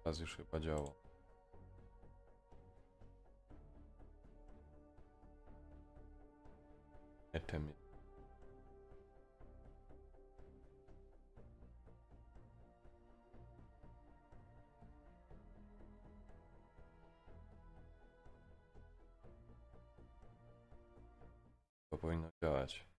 Teraz już chyba działa. Etem. To powinno działać.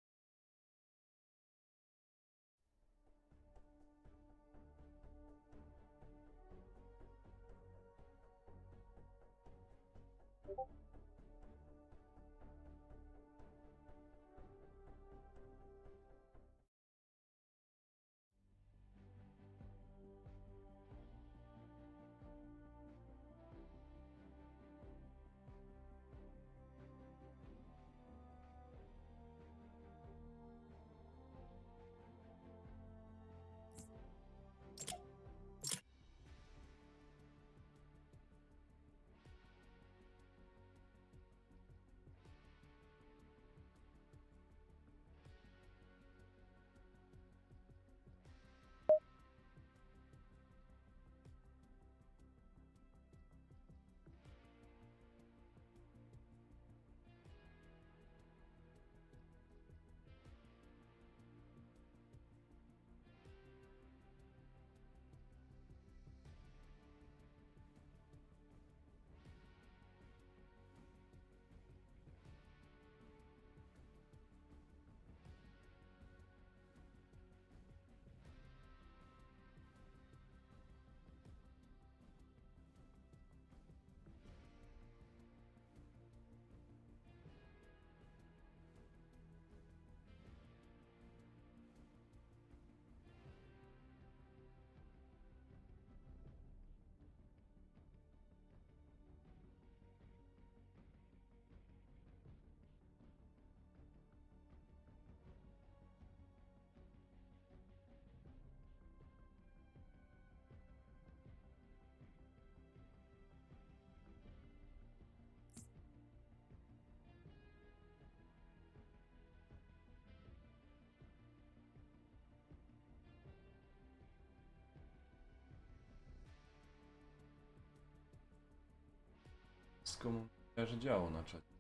Skąd że działo na czacie?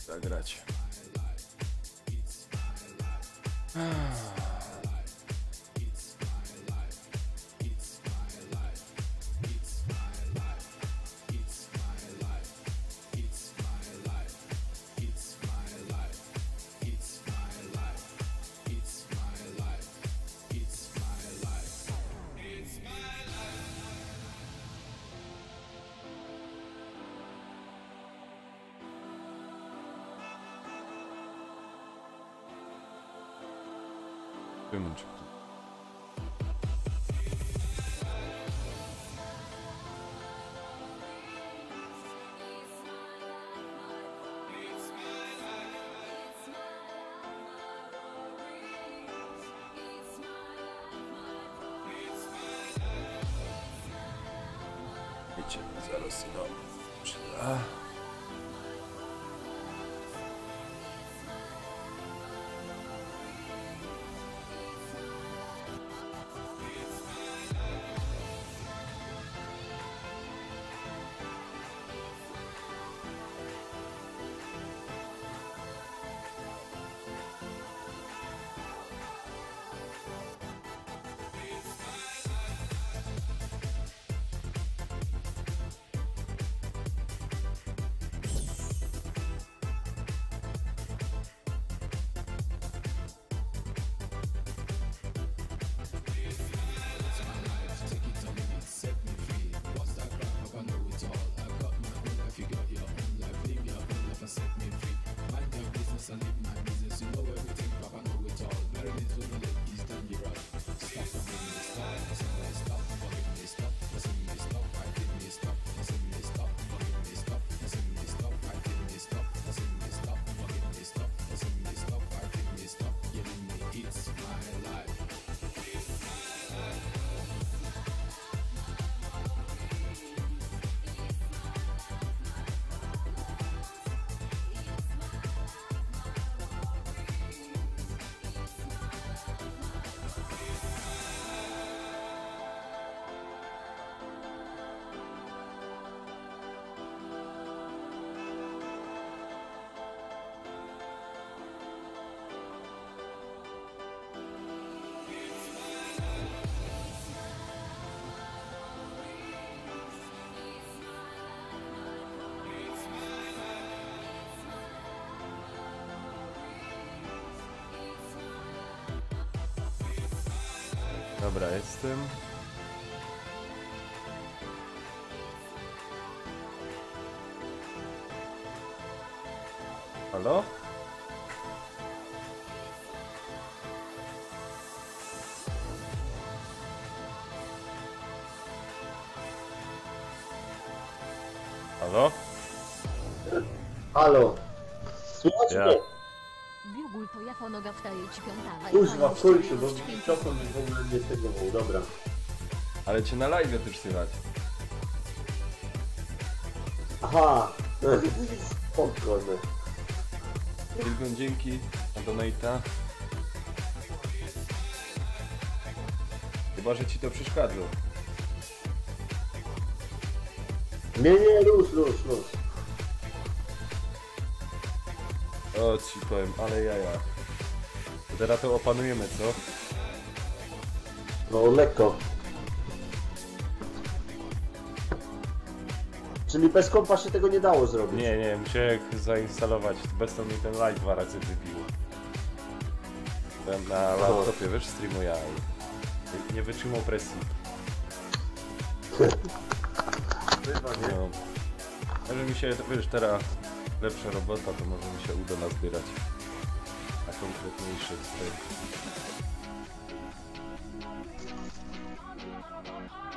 Zagrać. Wyłącz. Czekajcie, zaraz no. Przyda. Dobra, jestem. Halo? Halo? Halo. Słuchajcie Ja. mnie. Biugul to ja fonoga wstaje ci piątawa. Kuźwa, w końcu, bo mikrofon mi w ogóle nie stegował. Dobra. Ale cię na live też słychać. Aha. Spokojnie. Wielką dzięki na donate'a. Chyba, że ci to przeszkadza. Nie, luz. O, ci powiem, ale jaja. To teraz to opanujemy, co? No, lekko. Czyli bez kompa się tego nie dało zrobić? Nie, musiałem zainstalować. Bez to mi ten live 2 razy wybił. Byłem na laptopie, wiesz, streamuję i nie wytrzymał presji. Bywa, nie? No. Może mi się, wiesz, teraz lepsza robota, to może mi się uda nazbierać na konkretniejszy stream.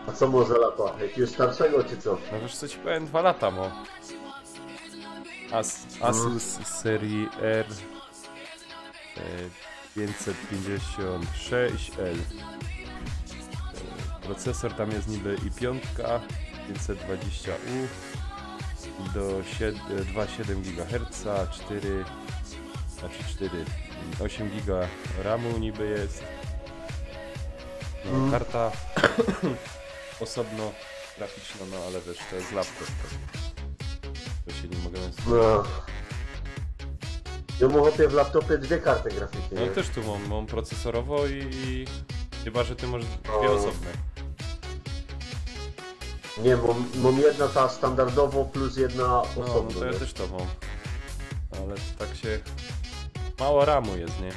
A co może lata? Jakiegoś starszego czy co? No wiesz co ci powiem, 2 lata mo. Asus z serii R 556L. Procesor tam jest niby i5 520U do 2,7 GHz, 8 GB RAMu niby jest. No, karta osobno graficzna, no ale wiesz, to jest laptop. To się nie mogę... No. Ja mam w laptopie 2 karty graficzne. No nie? też tu mam procesorowo i chyba, że ty możesz 2 osobne. Nie, mam jedna ta standardowo plus jedna No, osobna. no to ja nie? też to mam. Ale tak się... Mało ramu jest, nie?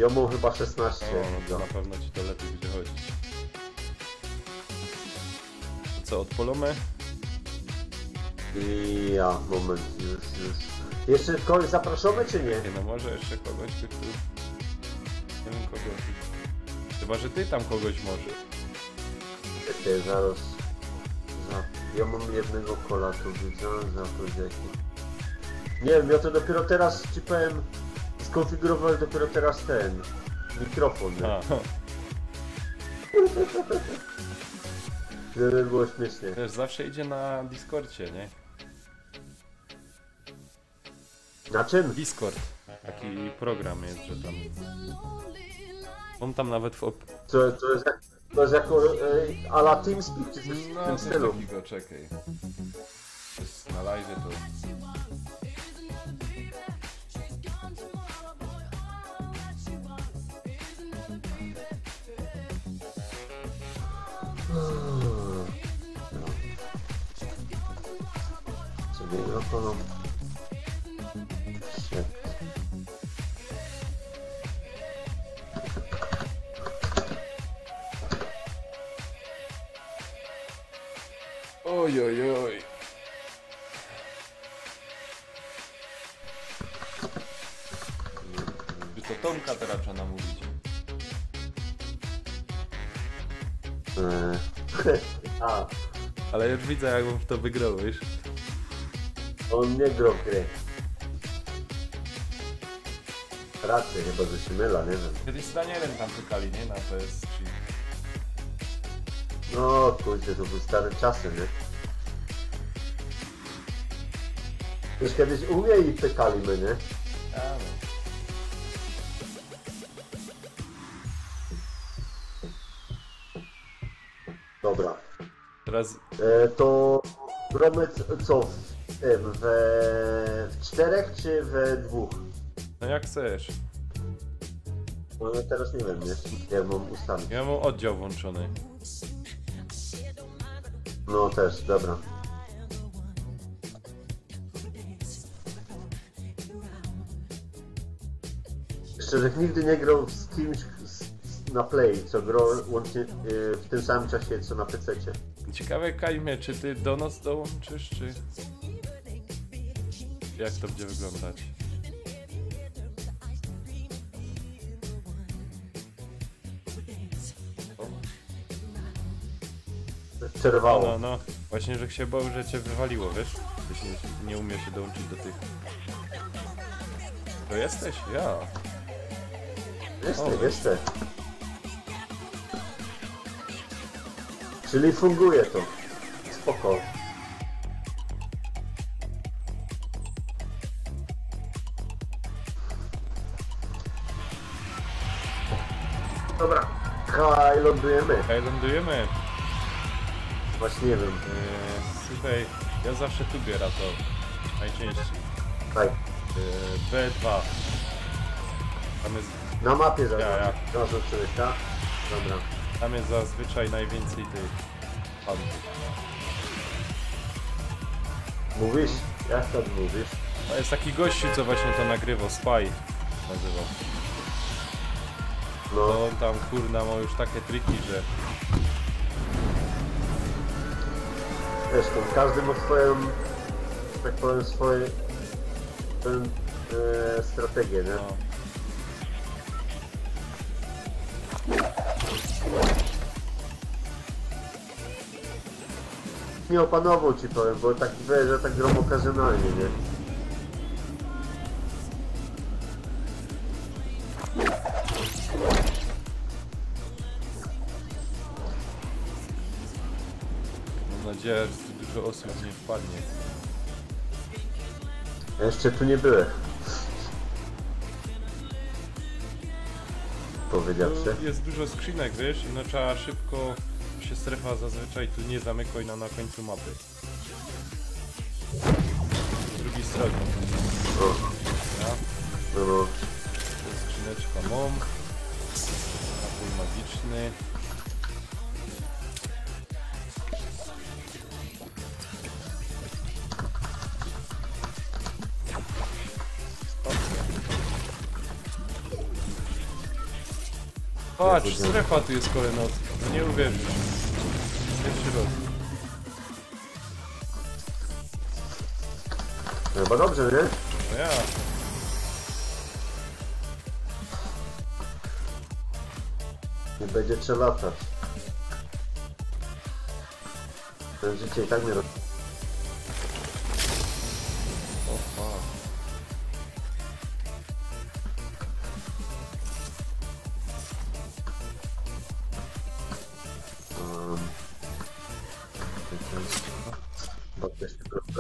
Ja mam chyba 16. No to na pewno ci to lepiej będzie chodzić. To co, odpolamy? Ja, moment, już. Jeszcze kogoś zapraszamy czy nie? Nie no, może jeszcze kogoś by tu... Nie wiem kogo. Chyba, że ty tam kogoś może. Czekaj, zaraz. Ja mam jednego kola tu widzę, za jaki. Nie wiem, ja to dopiero teraz ci powiem, skonfigurowałem dopiero teraz ten mikrofon. Nie? A, Gdyby było śmiesznie. Wiesz, zawsze idzie na Discordzie, nie? Na czym? Discord. Taki program jest, że tam... On tam nawet w To jest jako a la TeamSpeak, czy coś w No, tym coś stylu. takiego, czekaj. Jest na live to... Sobie mikrofonu. Shit. Oj, oj, oj. Czy to Tomka teraz trzeba namówić? A, Ale już widzę, jak on w to wygrał, wiesz? on nie grał w grę. Raczej, chyba że się myla, nie wiem. Kiedyś z Danielem tam pykali, nie? Na PS3. No kurczę, to były stare czasy, nie? Już kiedyś u mnie i pykaliśmy, nie? A, no. Dobra. Teraz... To gramy co? W czterech czy we dwóch? No jak chcesz. No ja teraz nie wiem, nie? Ja mam ustawić. Ja mam oddział włączony. No też, dobra. Szczerze, nigdy nie grał z kimś na play, co grał łącznie w tym samym czasie, co na PC-cie. Ciekawe, Kajmie, czy ty do nas dołączysz, czy... Jak to będzie wyglądać? Przerwało. No, no. Właśnie, że się bał, że cię wywaliło, wiesz? Jeśli nie umie się dołączyć do tych... To jesteś? Ja. Jestem. Czyli funguje to. Spoko. Dobra. Kaj, lądujemy. Hej, lądujemy. Właśnie nie wiem. Słuchaj, ja zawsze tu biorę to. Najczęściej. Kaj. B2. Tam jest, Na mapie Ja. zaznaczyłeś, tak? Dobra. tam jest zazwyczaj najwięcej tych pantów. Mówisz? Jak to mówisz? A jest taki gościu, co właśnie to nagrywał, Spy nazywał. No. To on tam kurna ma już takie triki, że... Zresztą każdy ma swoją, tak powiem, swoje strategię, nie? No. Nie opanował ci powiem, bo tak wie, że tak gram okazjonalnie, nie? Mam nadzieję, że tu dużo osób nie wpadnie. Ja jeszcze tu nie byłem. Powiedziawszy. Tu jest dużo skrzynek, wiesz, i no trzeba szybko się strefa zazwyczaj tu nie zamykaj na końcu mapy. Z drugiej strony. O, Ja, no, no. to jest skrzyneczka MOM. Napój magiczny. Patrz, strefa tu jest kolejna. No nie uwierzysz. Pierwszy raz. Chyba dobrze, nie? No ja. Nie będzie trzeba latać. Ten życie i tak nie roz... O fuck.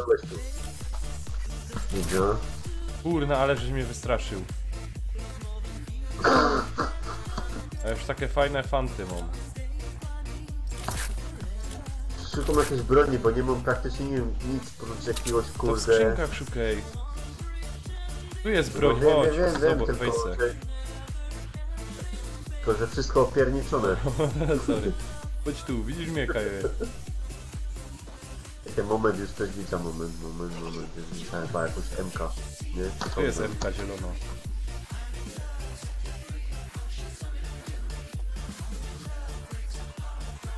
Wsiadłeś tu. Widzę. Kurna, ale żeś mnie wystraszył. A już takie fajne fanty mam. Szukam jakiejś broni, bo nie mam praktycznie nic oprócz jakiegoś To w kurde... skrzynkach szukaj. Tu jest broń, No, chodź, wiem, zobacz, tylko, weź se. tylko że wszystko opierniczone. Sorry. Chodź tu, widzisz mnie, Kaję. Ten moment już ktoś widział, moment, już widziałem chyba jakąś MK, nie? Tu jest MK zielona.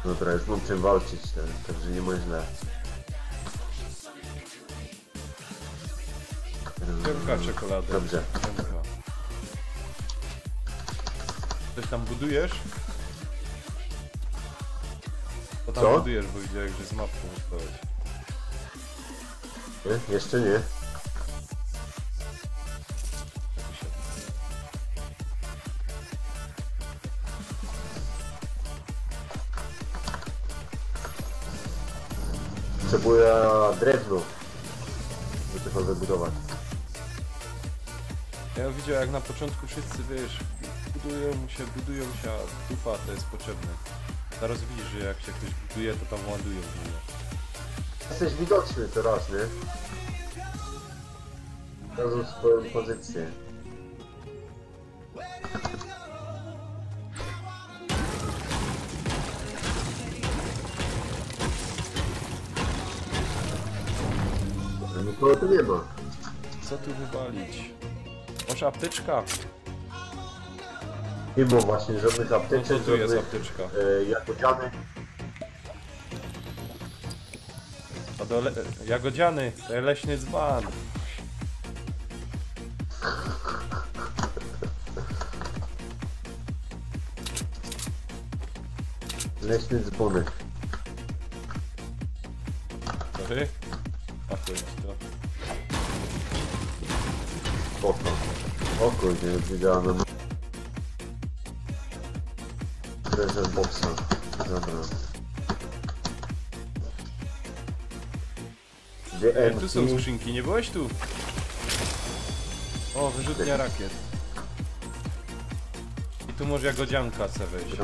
Dobra, już mam czym walczyć, także nie ma źle. MK czekolady. Dobrze. MK. Coś tam budujesz? Co tam Co? budujesz, bo widziałem, że z mapką wystałeś. Nie? Jeszcze nie. Potrzebuję drewno, żeby to wybudować. Ja widziałem, jak na początku wszyscy, wiesz, budują się, a dupa to jest potrzebne. Zaraz widzisz, że jak się ktoś buduje, to tam ładują w niego. Jesteś widoczny teraz, nie? Znalazł swoją pozycję. Nikogo tu nie ma. Co tu wywalić? Może apteczka? Nie ma właśnie żadnych No apteczek, to tu jest żadnych apteczka. jagodzianek. A do jagodziany, to jest leśny dzban. Leśny dzbonek. Sorry? A to jest to. Spoko. O kurde, widziałem. Treasure boxa. Dobra. Gdzie Tu są skrzynki, nie byłeś tu? O, wyrzutnia rakiet. I tu może jagodzianka se wejść.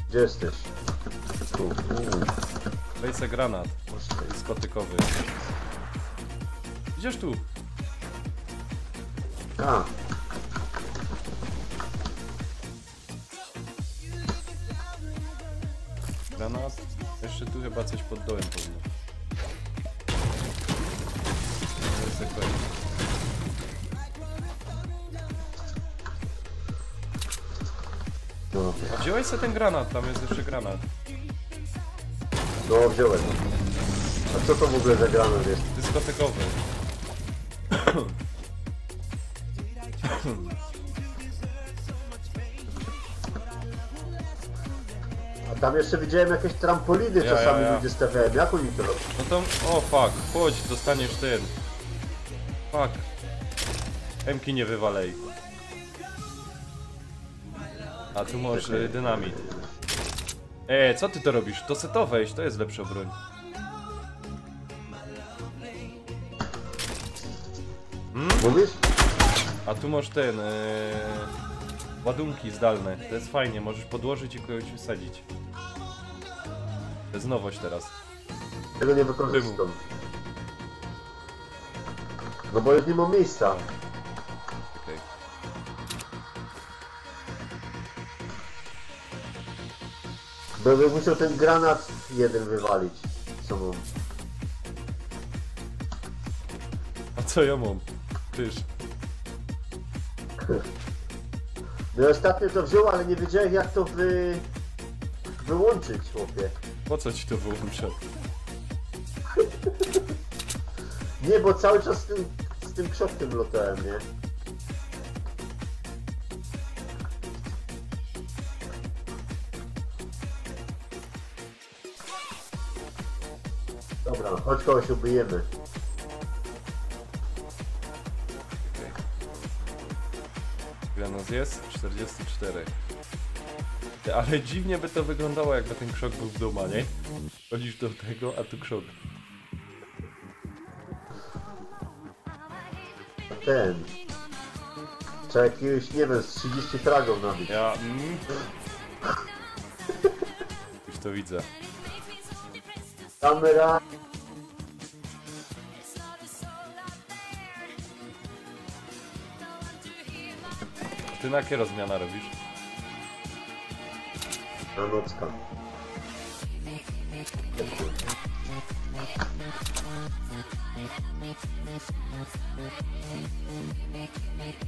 Gdzie jesteś? Tu. Weź se granat. Skotykowy. Idziesz tu? A. Granat. Jeszcze tu chyba coś pod dołem powinno. To jest tak. No, A wziąłeś sobie ten granat, tam jest jeszcze granat. no wziąłem. A co to w ogóle za granat jest? Dyskotekowy. A tam jeszcze widziałem jakieś trampoliny czasami ludzie stawiają. Jak oni to robią? No to... O fuck, chodź, dostaniesz ten. Fuck. Emki nie wywalej. A tu masz dynamit. Co ty to robisz? To se to wejść, to jest lepsza broń. Mówisz? A tu masz ten... ładunki zdalne. To jest fajnie, możesz podłożyć i kogoś wysadzić. To jest nowość teraz. Tego nie wykorzystam. No bo już nie ma miejsca. Okej. Będę musiał ten granat jeden wywalić. Co mam? A co ja mam? Tyż. No i ostatnio to wziął, ale nie wiedziałem jak to wyłączyć, chłopie. Po co ci to wyłączę? Nie, bo cały czas z tym krzokiem lotałem, nie? Dobra, chodź kogoś ubijemy. Ile nas jest? 44. Ale dziwnie by to wyglądało, jakby ten krzok był w domu, nie? Chodzisz do tego, a tu krzok. Ten. Trzeba jakiegoś, nie wiem, z 30 fragów nabić. Ja... Już to widzę. Kamera. Ty na jakie rozmiana robisz? Na nocka.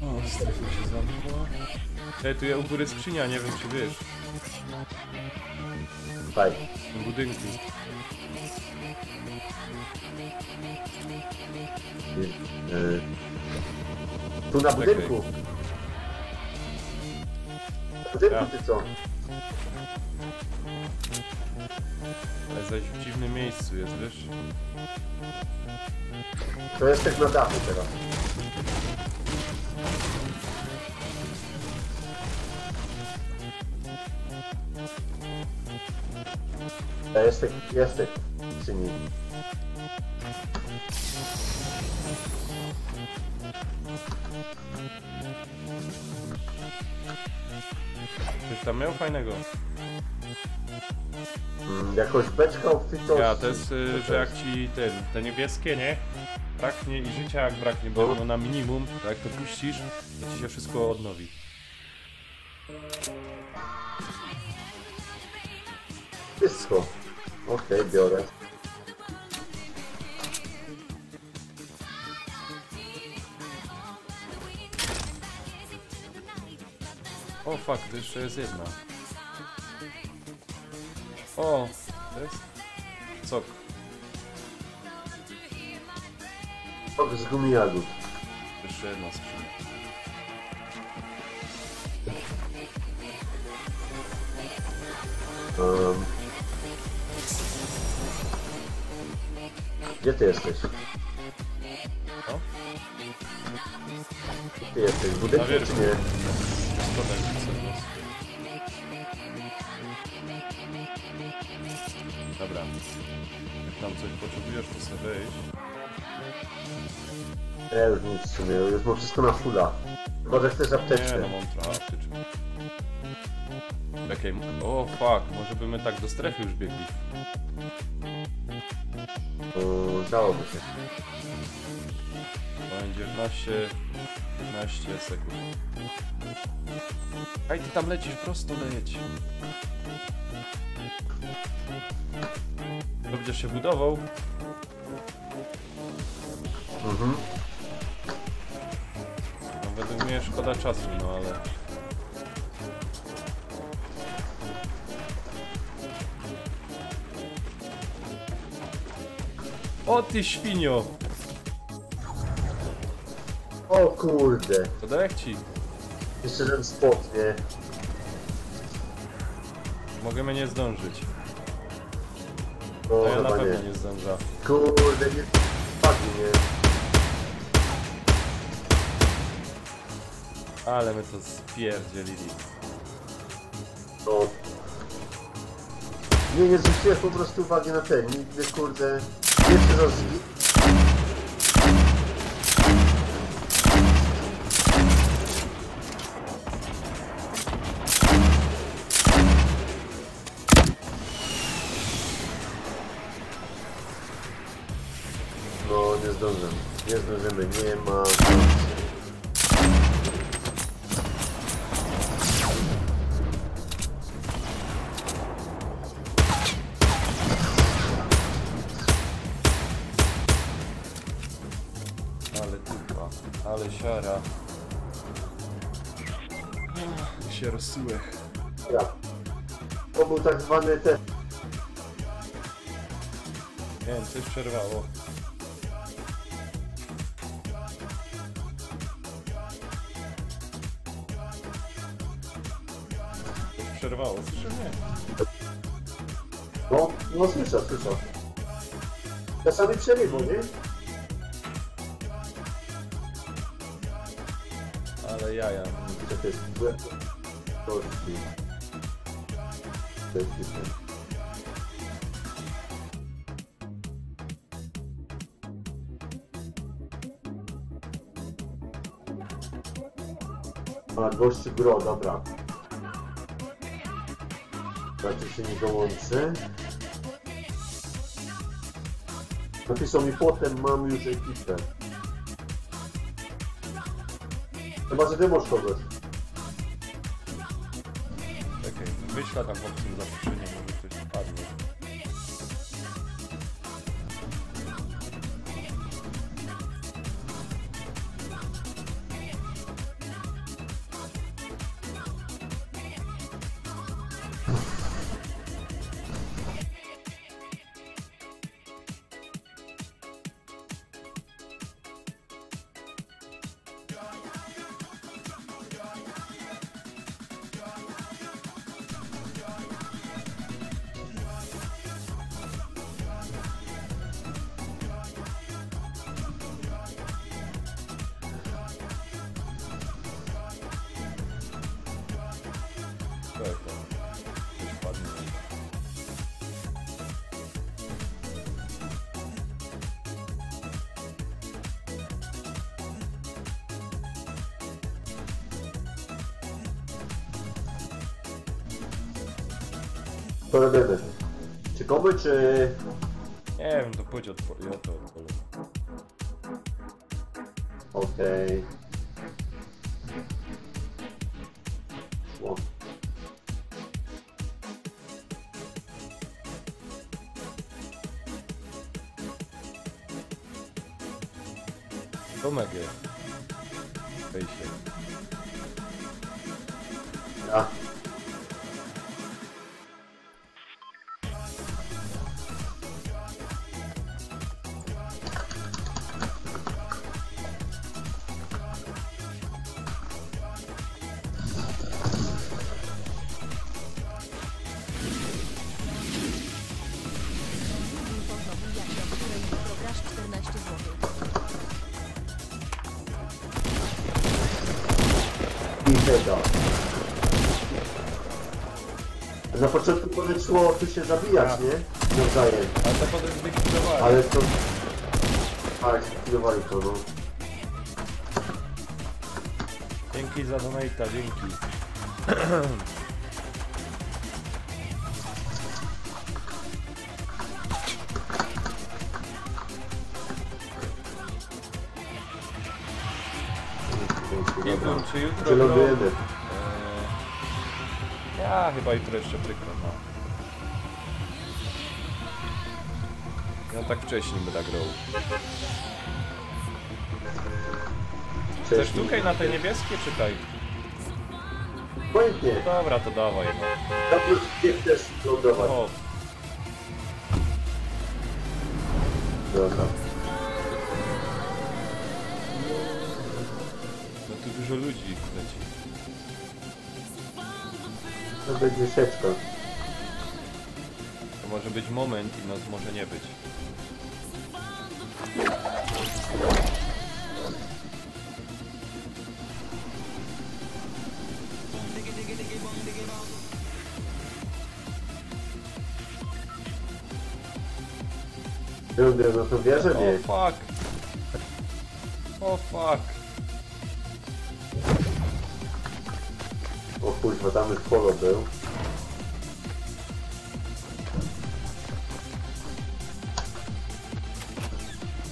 O, strefa się zamknęła. Ej, tu jest u góry skrzynia, nie wiem czy wiesz. Daj. W tym budynku. Tu na budynku. Na budynku Ja. ty co? Ale zaś w dziwnym miejscu jest, wiesz? To jesteś na dachu teraz. Ja jesteś przy nim. Coś tam miał fajnego. Jakąś beczkę obfitą. Ja, to jest, że jak ci te niebieskie, nie? Braknie i życia jak braknie, bo ono na minimum, to jak to puścisz, to ci się wszystko odnowi. Wszystko. Okej, biorę. O fuck, to jeszcze jest jedna. O, to jest? Sok. Sok z gumi jagód. Jeszcze jedna skrzynia. Gdzie ty jesteś? O? Gdzie ty jesteś? W budynku Na wierzchu. czy nie? Spadaj sobie. Dobra. Jak tam coś potrzebujesz, to sobie wejść. Ja już nic w sumie, już mam wszystko na fulla. Chyba, że chcesz Nie, apteczkę. no mam trochę apteczki. Okej, o fuck, może by my tak do strefy już biegli. Dałoby się. Będzie 15 sekund. Aj, ty tam lecisz, prosto leć. To będziesz się budował. Mhm. No według mnie szkoda czasu, no ale... O ty świnio! O kurde. To da jak ci? Jeszcze ten spot, nie? Możemy nie zdążyć. O, To ja na chyba pewno nie. nie zdąża. Kurde, nie spadł, nie? Ale my to spierdzielili. No. Nie zwróciłem po prostu uwagi na ten. Nigdy, kurde, pierwszy raz No, nie zdążymy. Nie zdążymy, nie ma szans. Ale dupa, ale siara. Się rozsułe. Ja. To był tak zwany ten. Nie wiem, coś przerwało. Coś przerwało, słyszę nie. No słyszę. Czasami przerywu, nie? Ale jaja. To jest złe. Kości. To jest ekipę. A, gościu gro, dobra. Znaczy się nie dołączy. Napisał mi potem, mam już ekipę. Chyba, że ty masz kogoś. Czekaj, wyślę tam pod tym zaproszenie, może ktoś wpadnie. Czekaj, ktoś wpadnie. To robimy. Czy koby, czy... Nie wiem, to pójdź odpal. Ja to odpalę. Okej. Szło. Tomek jest. Wejście. Ja. Informowuję, o której prograsz 14 zł. I tego. Na początku podeszło tu się zabijać, nie? Nawzajem. Ale to potem zlikwidowali. Ale to... Tak, zlikwidowali to, no. Dzięki za donate'a, dzięki. Nie wiem, czy jutro Gdzie lądujemy? Ja chyba jutro jeszcze pryknę, no. Ja tak wcześniej będę grał. Chcesz tutaj na te niebieskie, czytaj. Pojętnie. Dobra, to dawaj. No. Na plus gdzie chcesz lądować. O, Dobra. no tu dużo ludzi leci. To będzie sieczka. To może być moment i noc może nie być. Rundę, no to wierzę O nie. fuck. O fuck. O kurwa, tam już polo był.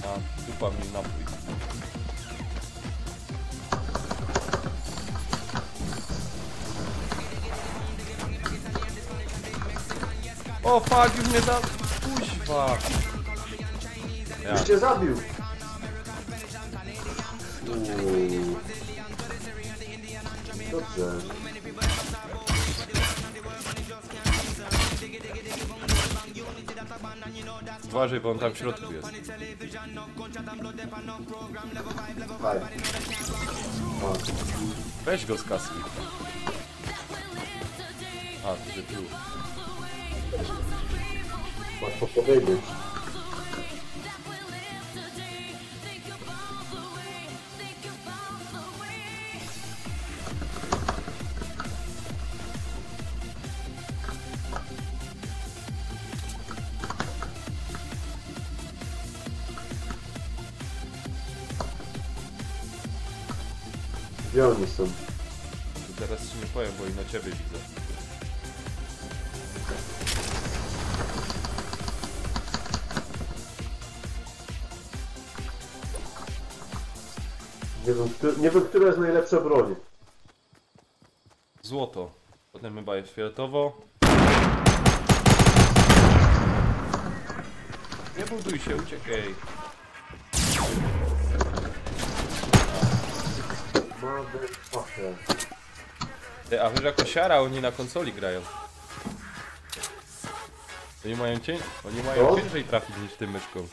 A, dupa mi napój. O fuck, już mnie za... Kuźwa. Ja. Już cię zabił! Uuu. Dobrze. Uważaj, bo on tam w środku jest. Faj. O, Weź go z kaski. A, to się tu. łatwo powiedzieć. Gdzie oni są? Zaraz ci nie powiem, bo i na ciebie widzę. Nie wiem, która jest najlepsza broń. Złoto. Potem chyba jest fioletowo. Nie buduj się, uciekaj. Motherfucker. Ty, a wiesz jako siara oni na konsoli grają. Oni mają Co? ciężej trafić niż tym myszką.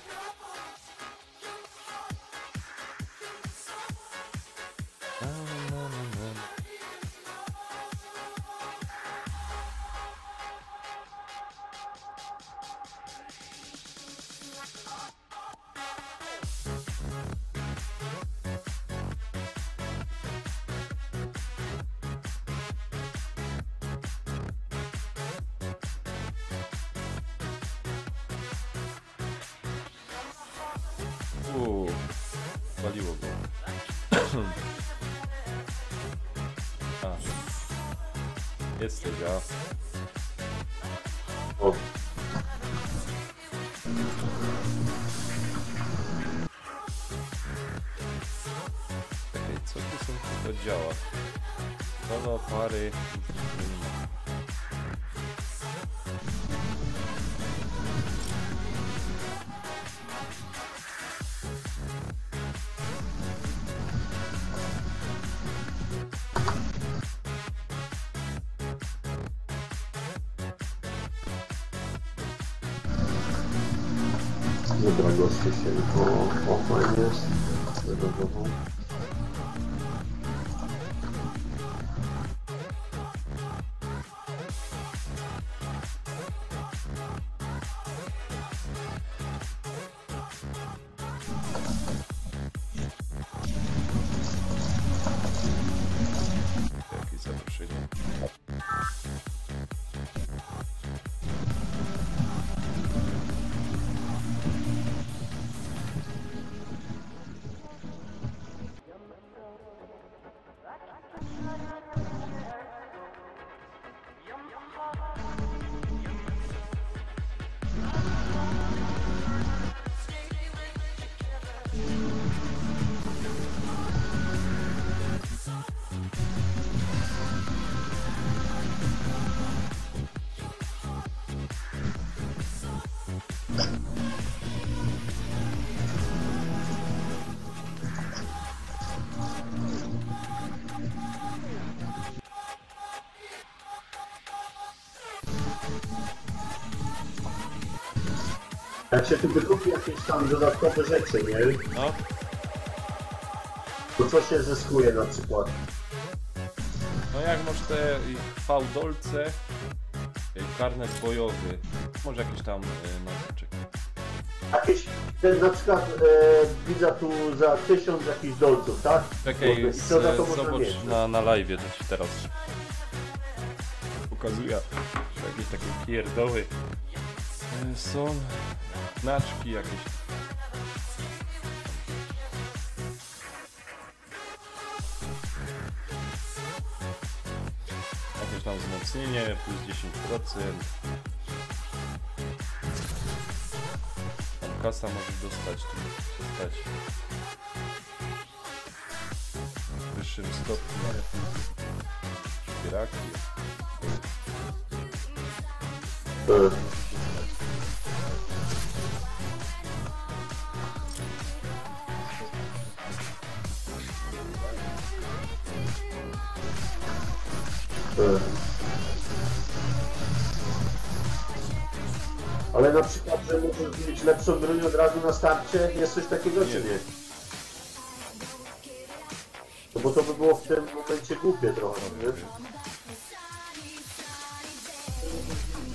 Paliło go. A. Jesteś, a. O. Czekaj, co tu są w tych oddziałach? Solo, pary... Dobra, goście się. O, fajnie jest. Zadowolony. Jakieś zaproszenie. Jak się tu wykupi jakieś tam dodatkowe rzeczy, nie? No, To co się zyskuje na przykład? no jak masz te fałdolce, karnet bojowy, może jakiś tam nożyczek. Jakieś, na przykład widzę tu za 1000 jakichś dolców, tak? Czekaj, I co za to można zobacz mieć? na live, to ci teraz pokazuję. Jakieś takie pierdoły są, znaczki jakieś. Jakieś tam wzmocnienie, plus 10%. Tam kasa możesz dostać, tu dostać w wyższym stopniu. Szpieraki. Ale na przykład, że możesz mieć lepszą broń od razu na starcie, jest coś takiego czy nie? No bo to by było w tym momencie głupie trochę, nie?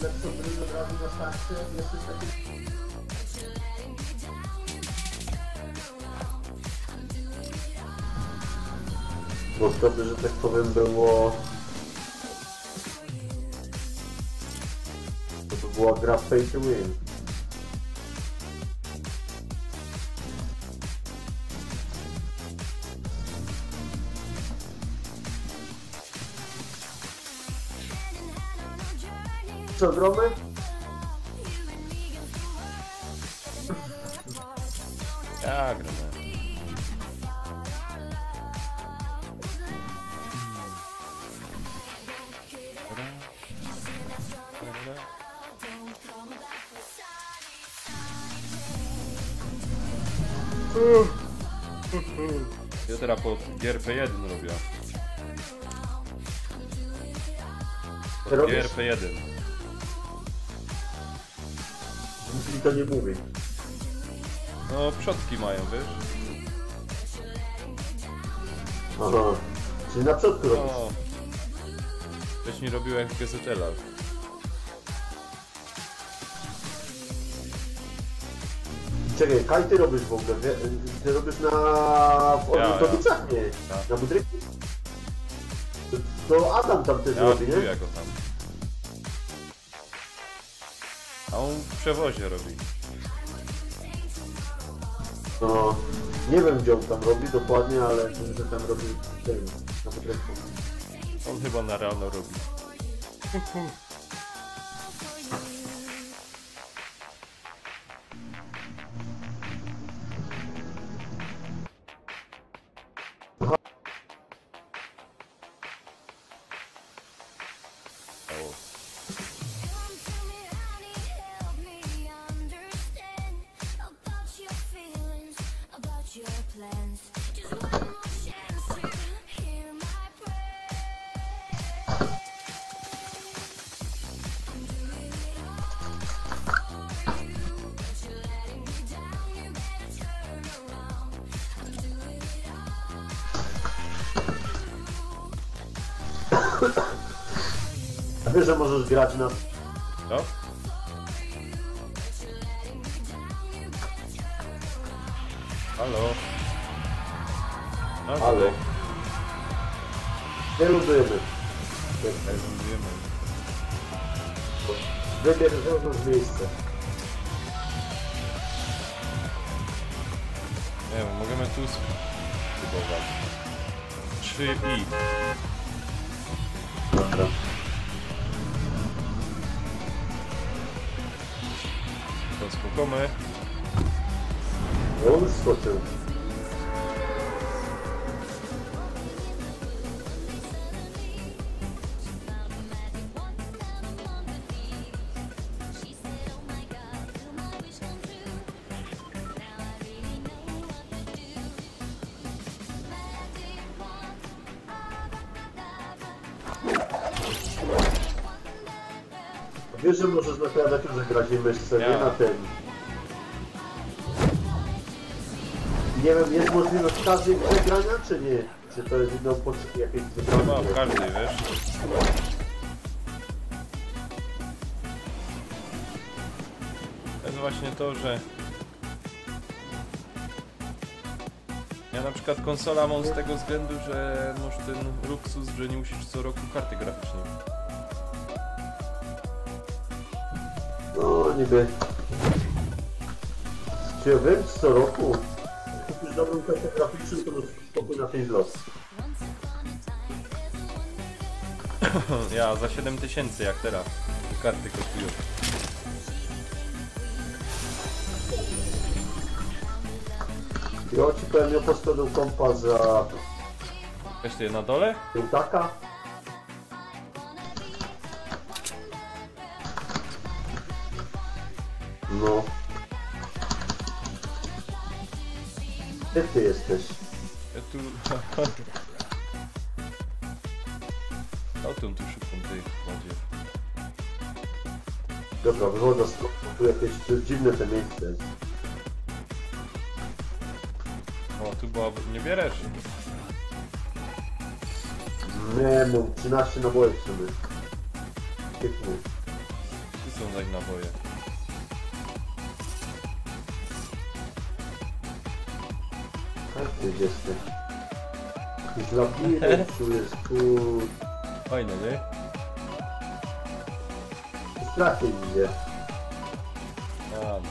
Lepszą broń od razu na starcie, jest coś takiego. Bo wtedy, że tak powiem, było... To była gra pay to win. Co, gromy? Ja gramy. Ja teraz pod GRP1 robię. Robisz? GRP1. Nic mi to nie mówi. No przodki mają, wiesz? Aha. Czyli na przodku robisz. No. Wcześniej robiłem w GZL-ach. Czekaj, kaj ty robisz w ogóle? Ty robisz na... w Ja. Odwrótowicach, nie? Tak. Na Budryku? To Adam tam też Ja robi, nie? odbiję go tam. A on w przewozie robi. No, nie wiem gdzie on tam robi dokładnie, ale wiem, że tam robi tym, na Budryku. On chyba na rano robi. O. A wiesz, że możesz grać na... Co? Halo? No, Ale... Nie lądujemy. tak lądujemy. Wybierz wewnątrz miejsce. Nie wiem, możemy tu spróbować. 3i. Dobra. To skokamy. No, on skoczył. Wiesz, że możesz na klawiaturze grać i myszce, nie Ja. na tym. Nie wiem, jest możliwość w każdej grze grania, czy nie? Czy to jest jedno jakieś Chyba wybrane? w każdej, wiesz? To jest właśnie to, że... Ja na przykład konsola mam z tego względu, że masz ten luksus, że nie musisz co roku karty graficznej. No, niby. Czy ja wiem, co roku? Jak kupisz dobrą kartę graficzną, to masz spokój na 5 lat. Ja za 7000 jak teraz karty kosztują. Ja ci powiem, ja poszedłem kompa za Weź ty na dole? piętaka. No. Gdzie ty jesteś? Ja tu... O tym tu szukam tej kładzie. Dobra, wychodzę z kompa, tu jakieś dziwne te miejsce jest. O, tu była... nie bierzesz? Nie, mam 13 nabojów w sumie. Pięknie. Tu są zaś naboje. Jak ty jesteś? Jakiś labirynt tu jest, tu... Fajne, nie? Strasznie widzę. A, no.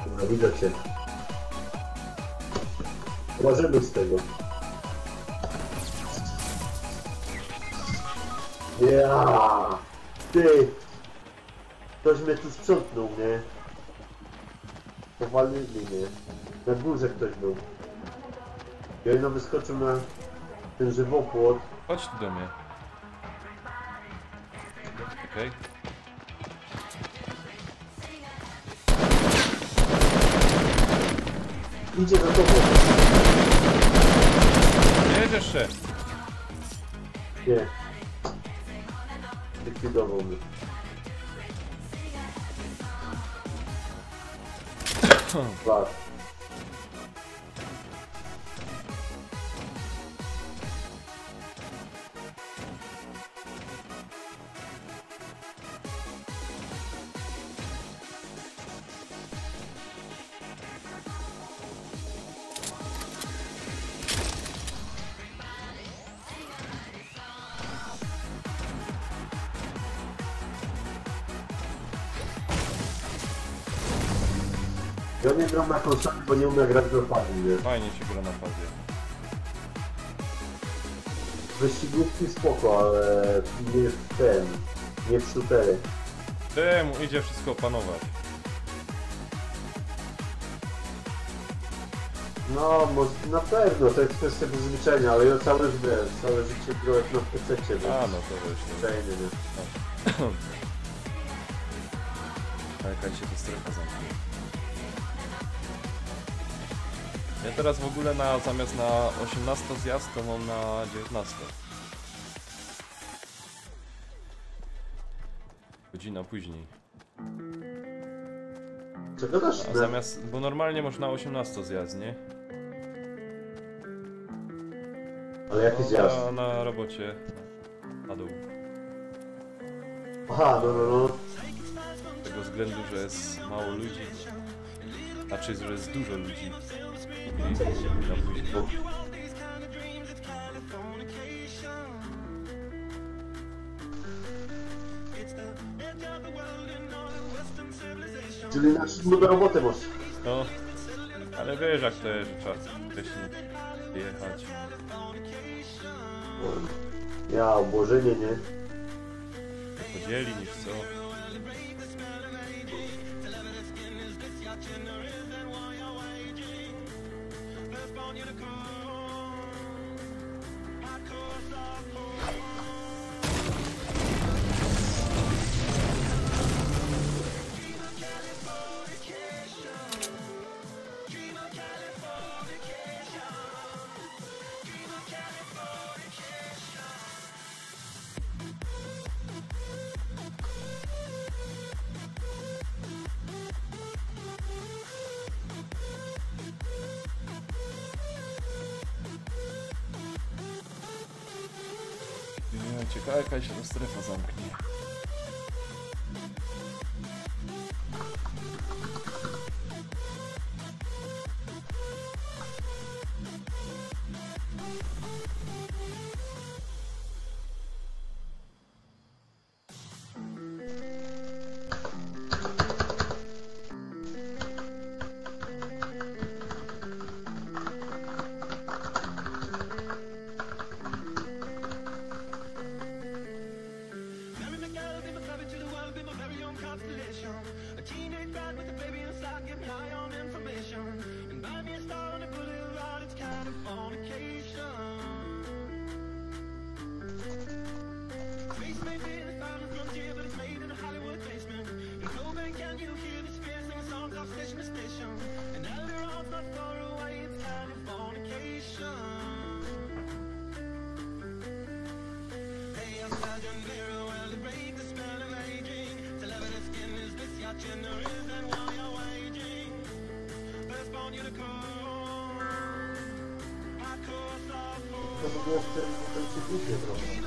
Dobra, widzę cię. Łażymy z tego. Ja! Ty! Ktoś mnie tu sprzątnął, nie? Powalili mnie. Na górze ktoś był. Ja wyskoczył na ten żywopłot. Chodź tu do mnie. Okej. Idzie za tobą. Jedź jeszcze! Nie. Likwidował mnie. Tak. Ja nie gram na konsoli, bo nie umiem grać do pady, nie? Fajnie się gra na padzie. Wyścigówki spoko, ale nie w ten, nie w shootery. Temu idzie wszystko opanować. No, na pewno, to jest kwestia przyzwyczajenia, ale ja całe życie grałem na PC-cie, więc... A no to właśnie. Fajnie, nie? Jakaś się to strefa zamknie. Ja teraz w ogóle zamiast na 18 zjazd to mam na 19. Godzina później. Co gadasz? A zamiast, bo normalnie można 18 zjazd, nie? Ale jaki zjazd? Na robocie. Na dół. Aha, no. Z tego względu, że jest mało ludzi. Znaczy, że jest dużo ludzi. I na później. Czyli na wszystko do roboty masz. No, ale wiesz jak to jest, że trzeba wcześniej jechać. Ja, obłożenie, nie? Podzieli niż co. Nie, ciekawe jaka się ta strefa zamknie. To by było w tym cyklusie trochę, nie?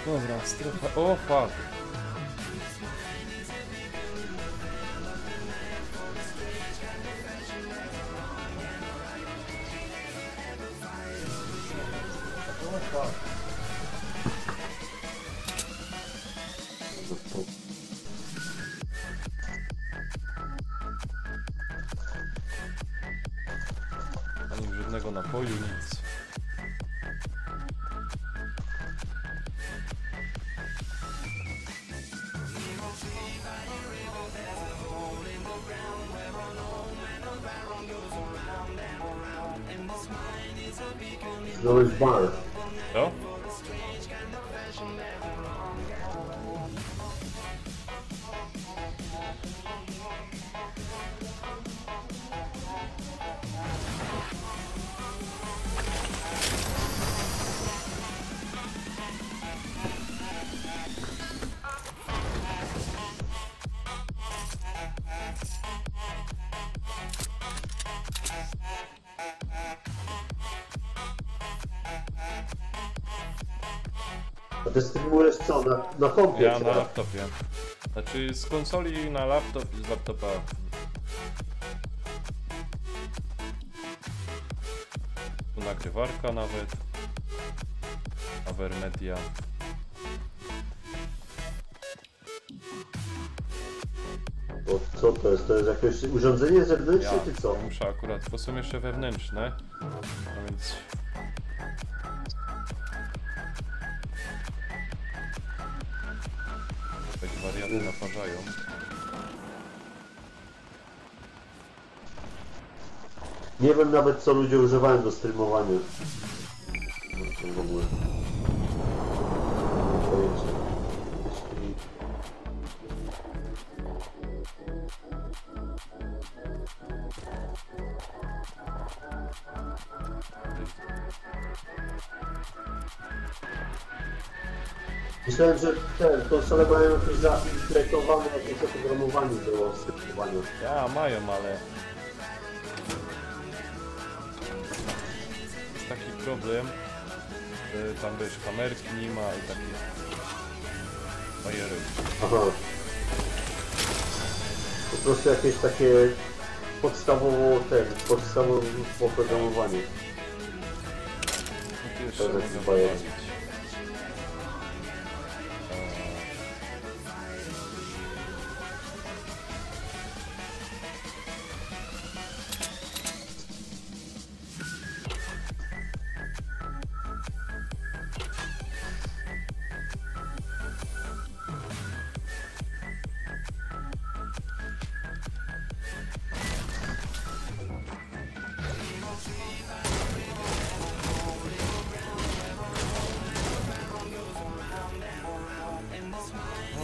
Dobra, strefa... O, fuck! Ani żadnego napoju, nic. Znaleźć bar. Co? A ty streamujesz co? Na kompie? Ja czy na jak? laptopie. Znaczy z konsoli na laptop i z laptopa. Tu nagrywarka nawet. Avermedia. Bo co to jest? To jest jakieś urządzenie zewnętrzne Ja czy co? muszę akurat, bo są jeszcze wewnętrzne. No więc... Jakieś wariaty naparzają. Nie wiem nawet co ludzie używają do streamowania. No to w ogóle. Nie mam pojęcia. Jeśli... Myślałem, że te konsole mają jakieś zaintegrowane jakieś oprogramowanie do streamowania. Ja, mają, ale... Jest taki problem, że tam wiesz, kamerki nie ma i takie... bajery. Aha. Po prostu jakieś takie podstawowe oprogramowanie. No to jeszcze To mogę jest bajery. wybawić.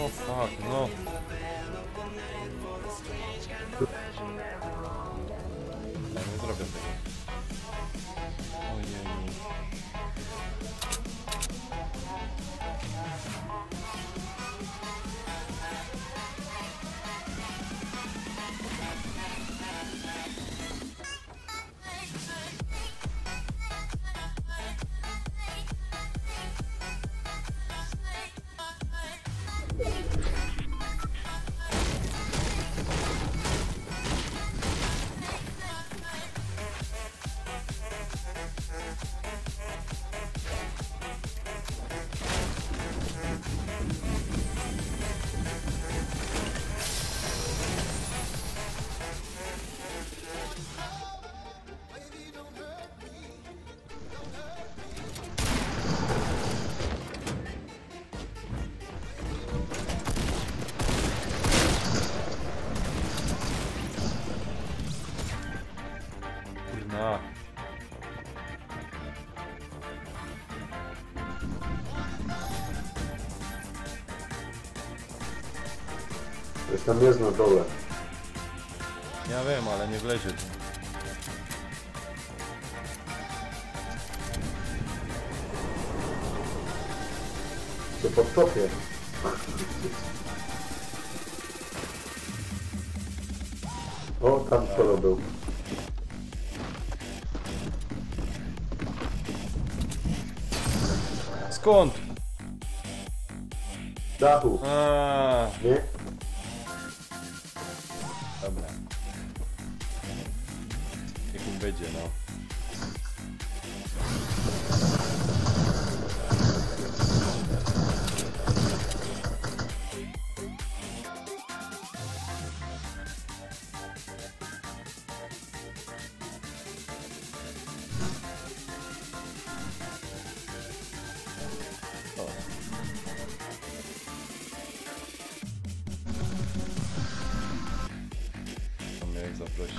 O fuck, no. Ja nie zrobię tego. Ojej. Kurna. Już tam jest na dole. Ja wiem, ale nie wlezie tu. Cię podkopię. O, tam skoro był. Skąd? Dachu, A, nie? dobra. Niech im będzie, no. O. Mamy jak zaprosić.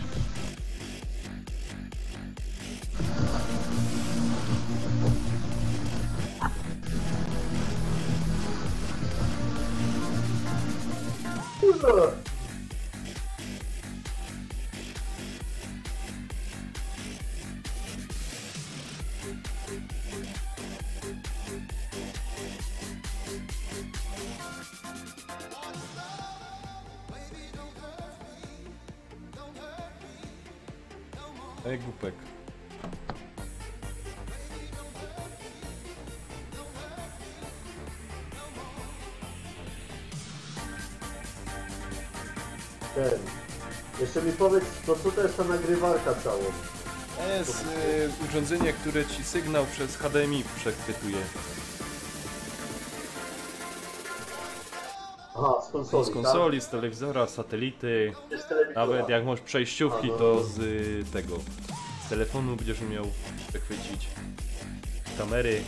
Kurwa! Ej, głupek. Ten. Jeszcze mi powiedz, co to jest ta nagrywarka całą? To jest urządzenie, które ci sygnał przez HDMI przechwytuje. Aha, z konsoli, Z konsoli, z telewizora, z satelity. Tak? Z telewizora. Nawet jak masz przejściówki, to z tego. Z telefonu będziesz umiał przechwycić. Kamery.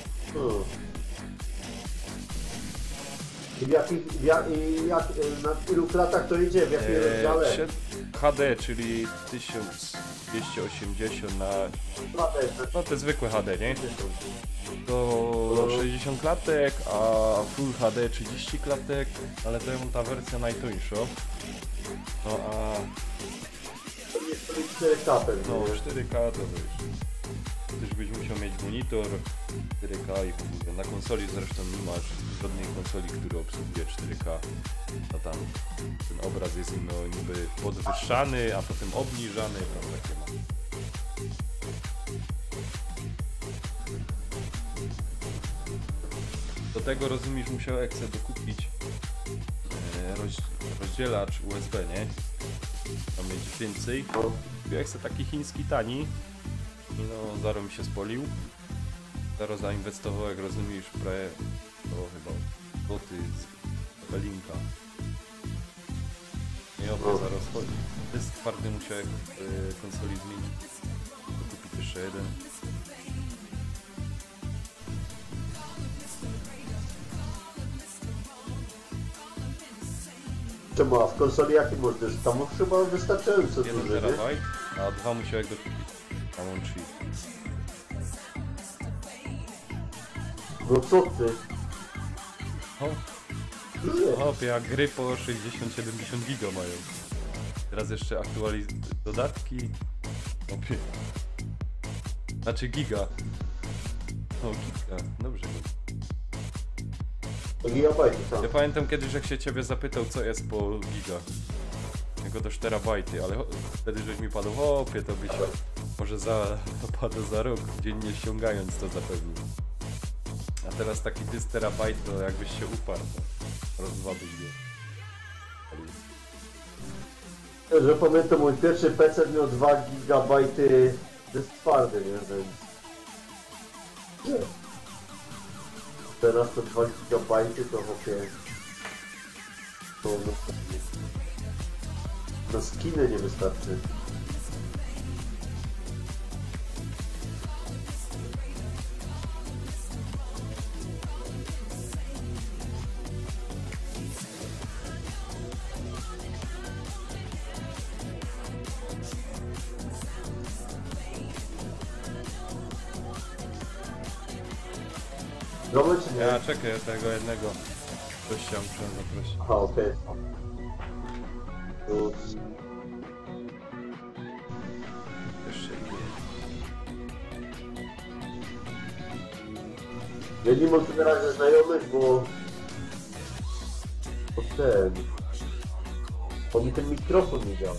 I na ilu klatach to idzie? W jakim rozdziale? HD, czyli 1280 na... No te zwykłe HD, nie? To 60 klatek, a Full HD 30 klatek, ale to jest ta wersja najtańsza. No a... To jest 4K pewnie. No 4K to wiesz. Też byś musiał mieć monitor 4K i kurde, na konsoli zresztą nie masz żadnej konsoli, która obsługuje 4K. No tam ten obraz jest niby podwyższany, a potem obniżany, tam takie ma. Do tego rozumiesz, musiał Excel dokupić rozdzielacz USB, nie? Tam mieć więcej. Excel taki chiński tani. I no, Zaro mi się spolił. Zaro zainwestował, jak rozumiesz, prawie to chyba złoty z Belinka. Nie oby Zaro schodzi. Dysk twardy musiał konsoli zmienić. Kupić jeszcze jeden. Czemu, a w konsoli jaki możesz? Tam chyba wystarczająco 1 duży, nie? terabajt, a 2 musiał jak dokupić. Na łącznik. No co ty? Hopie, jak gry po 60-70 giga mają. Teraz jeszcze dodatki. Hopie. Znaczy giga. O, giga. Dobrze. To gigabajty tam. Ja pamiętam kiedyś, jak się ciebie zapytał, co jest po giga. Jako też terabajty, ale wtedy żeś mi padł, hopie, to byś może dopadł za rok, dziennie ściągając to zapewnił. A teraz taki dysk terabajt, to jakbyś się uparł, to rozwabić go. Że pamiętam, mój pierwszy PC miał 2 gigabajty dysk twardy, nie? Więc... Nie. Teraz to 2 gigabajty to chłopie... To na skiny nie wystarczy. Dobra czy nie? Ja czekaj, ja tego jednego gościa muszę zaprosić. Aha, okej. Jeszcze idzie. Ja nie mam tu na razie znajomych, bo ten... On mi ten mikrofon nie działa.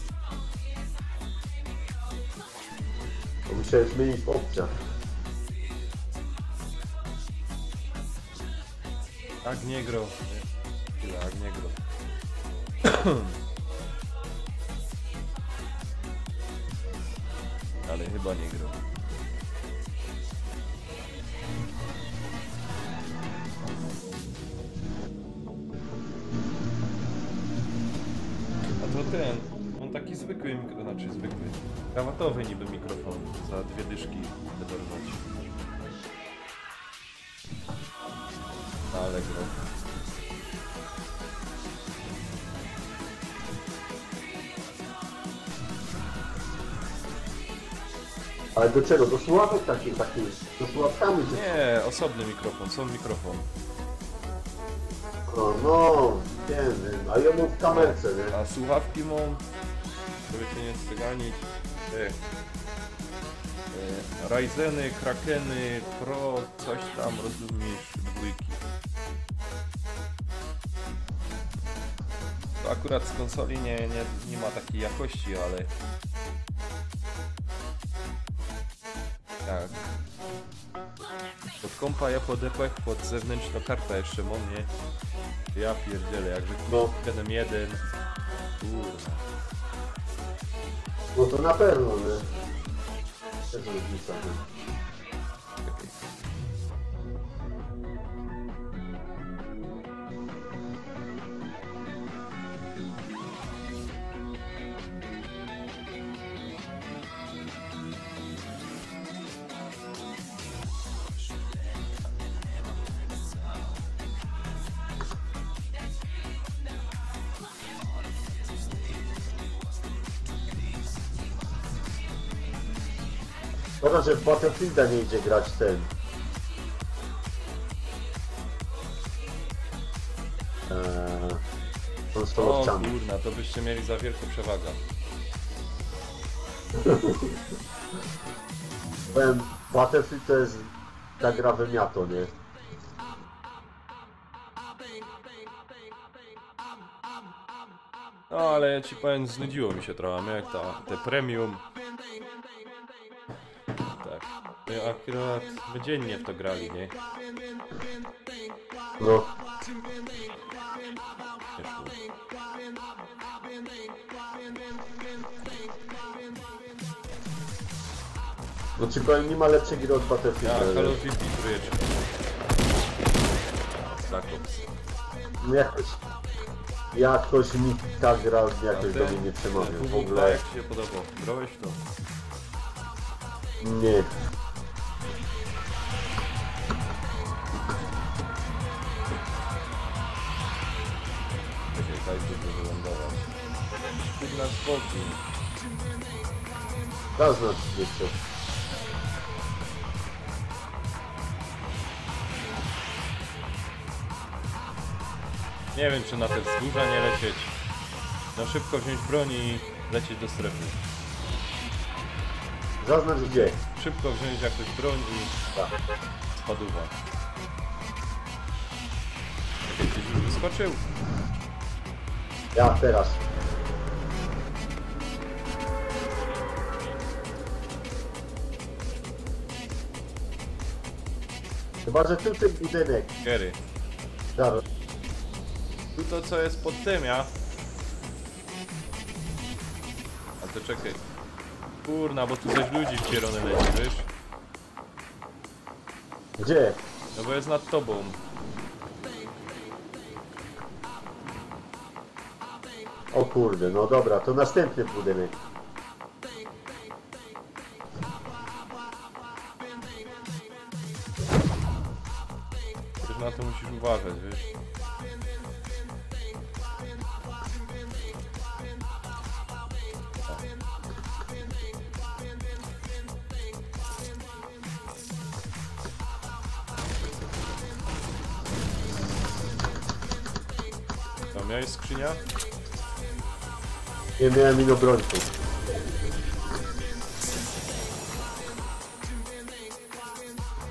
musiałem zmienić w opcjach. Agniegro. Chwila, Agniegro. Ale chyba nie grał. A to ten, on taki zwykły znaczy zwykły, krawatowy niby mikrofon, za 2 dyszki wydorwać. Na Allegro. Ale do czego? Do słuchawek takich, do słuchawkami czy... Nie, osobny mikrofon, są mikrofon. No, wiem, a ja mam w kamerce, nie? A słuchawki mam, żeby się nie cyganić, Ryzeny, Krakeny, Pro, coś tam, rozumiesz, 2. To akurat z konsoli nie ma takiej jakości, ale... Tak. Pod kompa ja podepłech, pod zewnętrzną kartę jeszcze mam, nie? Ja pierdzielę, jakże No. Kenem 1. Kurwa. No to na pewno, nie? To jest różnica, nie? Czekaj. Szkoda, że w Battlefielda nie idzie grać ten. O Konsolowcami. kurna, to byście mieli za wielką przewagę. Powiem, Battlefield to jest ta gra wymiato, nie? No ale ja ci powiem, znudziło mi się trochę, jak te premium. Tak. My akurat my dziennie w to grali, nie? No. Nie szło. No ci powiem, nie ma lepszej gry od Ja, Battlefielda. Call nie? of Duty trójeczka. Black Ops. No jakoś mi ta gra jakoś A do ten- mnie nie przemawia. ten W WWP ogóle jak ci się podobał? Grałeś w to? nie. Czekaj, daj tu wylądować. Kurna spokój. Zaznacz jeszcze. Nie wiem, czy na te wzgórza nie lecieć. No szybko wziąć broń i lecieć do strefy. Zaznacz gdzie? Szybko wziąć jakąś broń i Tak. spaduwa. Gdzieś już wyskoczył? Ja teraz. Chyba, że tu ten budynek. Gary. Zaraz. Tu to co jest pod tym, ja? A to czekaj. Kurna, bo tu coś ludzi wcierony leci, wiesz? Gdzie? No bo jest nad tobą. O kurde, no dobra, to następny budynek. Też na to musisz uważać, wiesz? Tam miałeś skrzynia? Nie miałem inobrońców.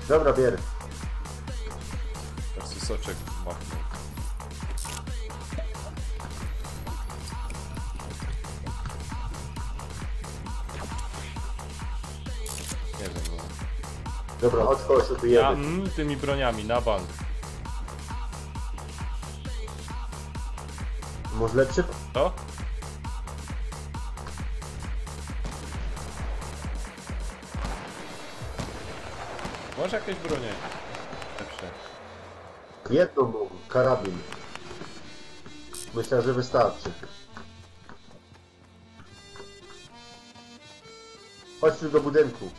Dobra, bierę. Aż tu soczek machnął. Dobra, chodź kogoś Ja, ubijemy. tymi broniami, na bank. Może lepszy? To? Masz jakieś bronie? Lepsze. Jedną mu, karabin. Myślę, że wystarczy. Chodź tu do budynku.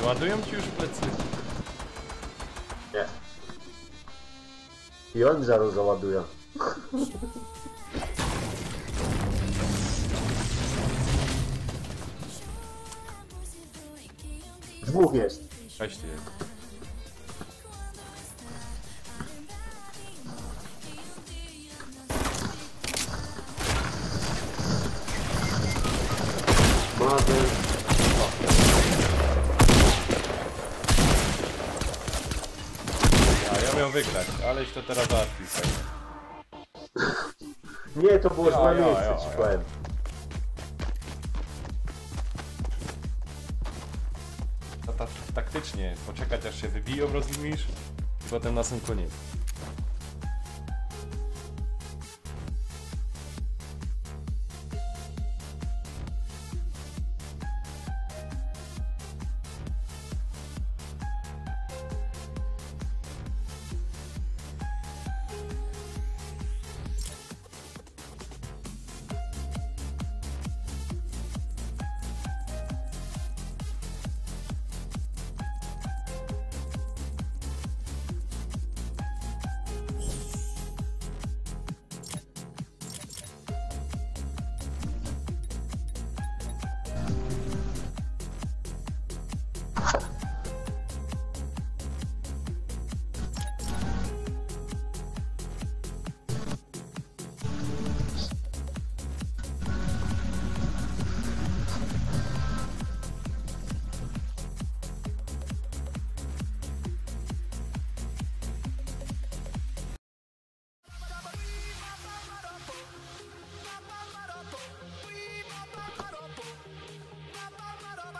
Ładują ci już plecy. Nie. I on zaraz załaduje. Dwóch jest. Weź ty jest. Madę. Ja miał wygrać, aleś to teraz załatwił. Nie, to było Ja, złe ja, miejsce, ja, ci ja. powiem. To taktycznie, poczekać aż się wybiją, rozlimisz i potem na sam koniec.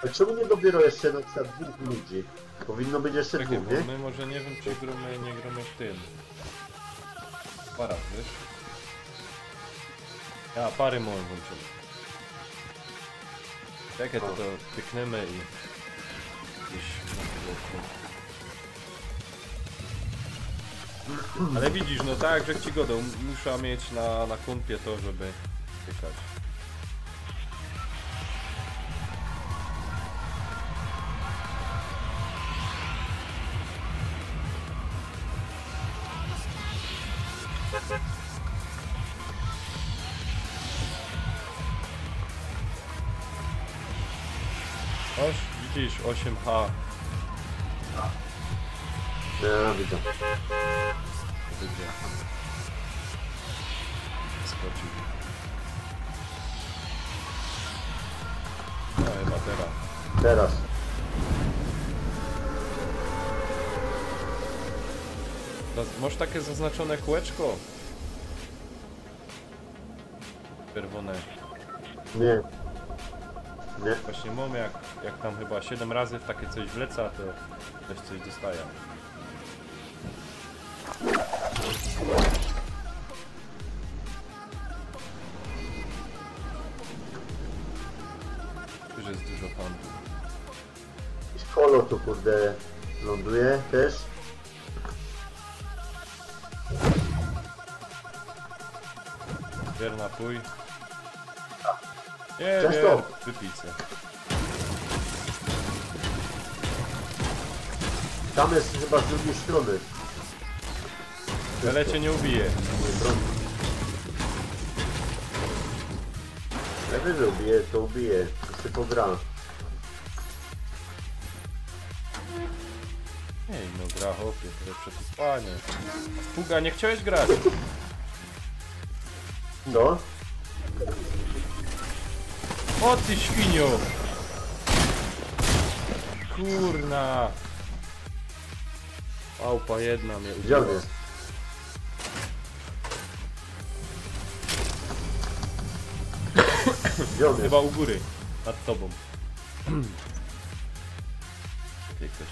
A czemu nie dobiero jeszcze na przykład dwóch ludzi? Powinno być jeszcze Czekaj, dwóch, bo nie? my może nie wiem czy gramy, nie gramy w tym. Para, wiesz? Ja pary moją włączymy. Czekaj, to pykniemy i... gdzieś na boku. Ale widzisz, no tak, że ci godą, muszę mieć na kompie to, żeby pykać. Oś, widzisz, 8H. Ja widzę. Wygrę. Skoczył. No chyba teraz. Teraz. Masz takie zaznaczone kółeczko? Czerwone. Nie. Nie. Właśnie mam jak tam chyba 7 razy w takie coś wleca, to ktoś coś dostaje. Już jest dużo fan. Jakiś kolo tu kurde ląduje też. Bier napój. Nie Często. wiem, wypij se. Tam jest chyba z drugiej strony. Ale cię nie ubije. Nie, broń. Jak wyżej ubije, to ubije. To się pogra. Ej, no gra hopie, to lepsze tu spanie. Fuga, nie chciałeś grać? No. O ty świnio! Kurna! Małpa jedna mnie Gdzie on ubiła. jest? Gdzie on jest? Chyba u góry, nad tobą. Czekaj, ktoś.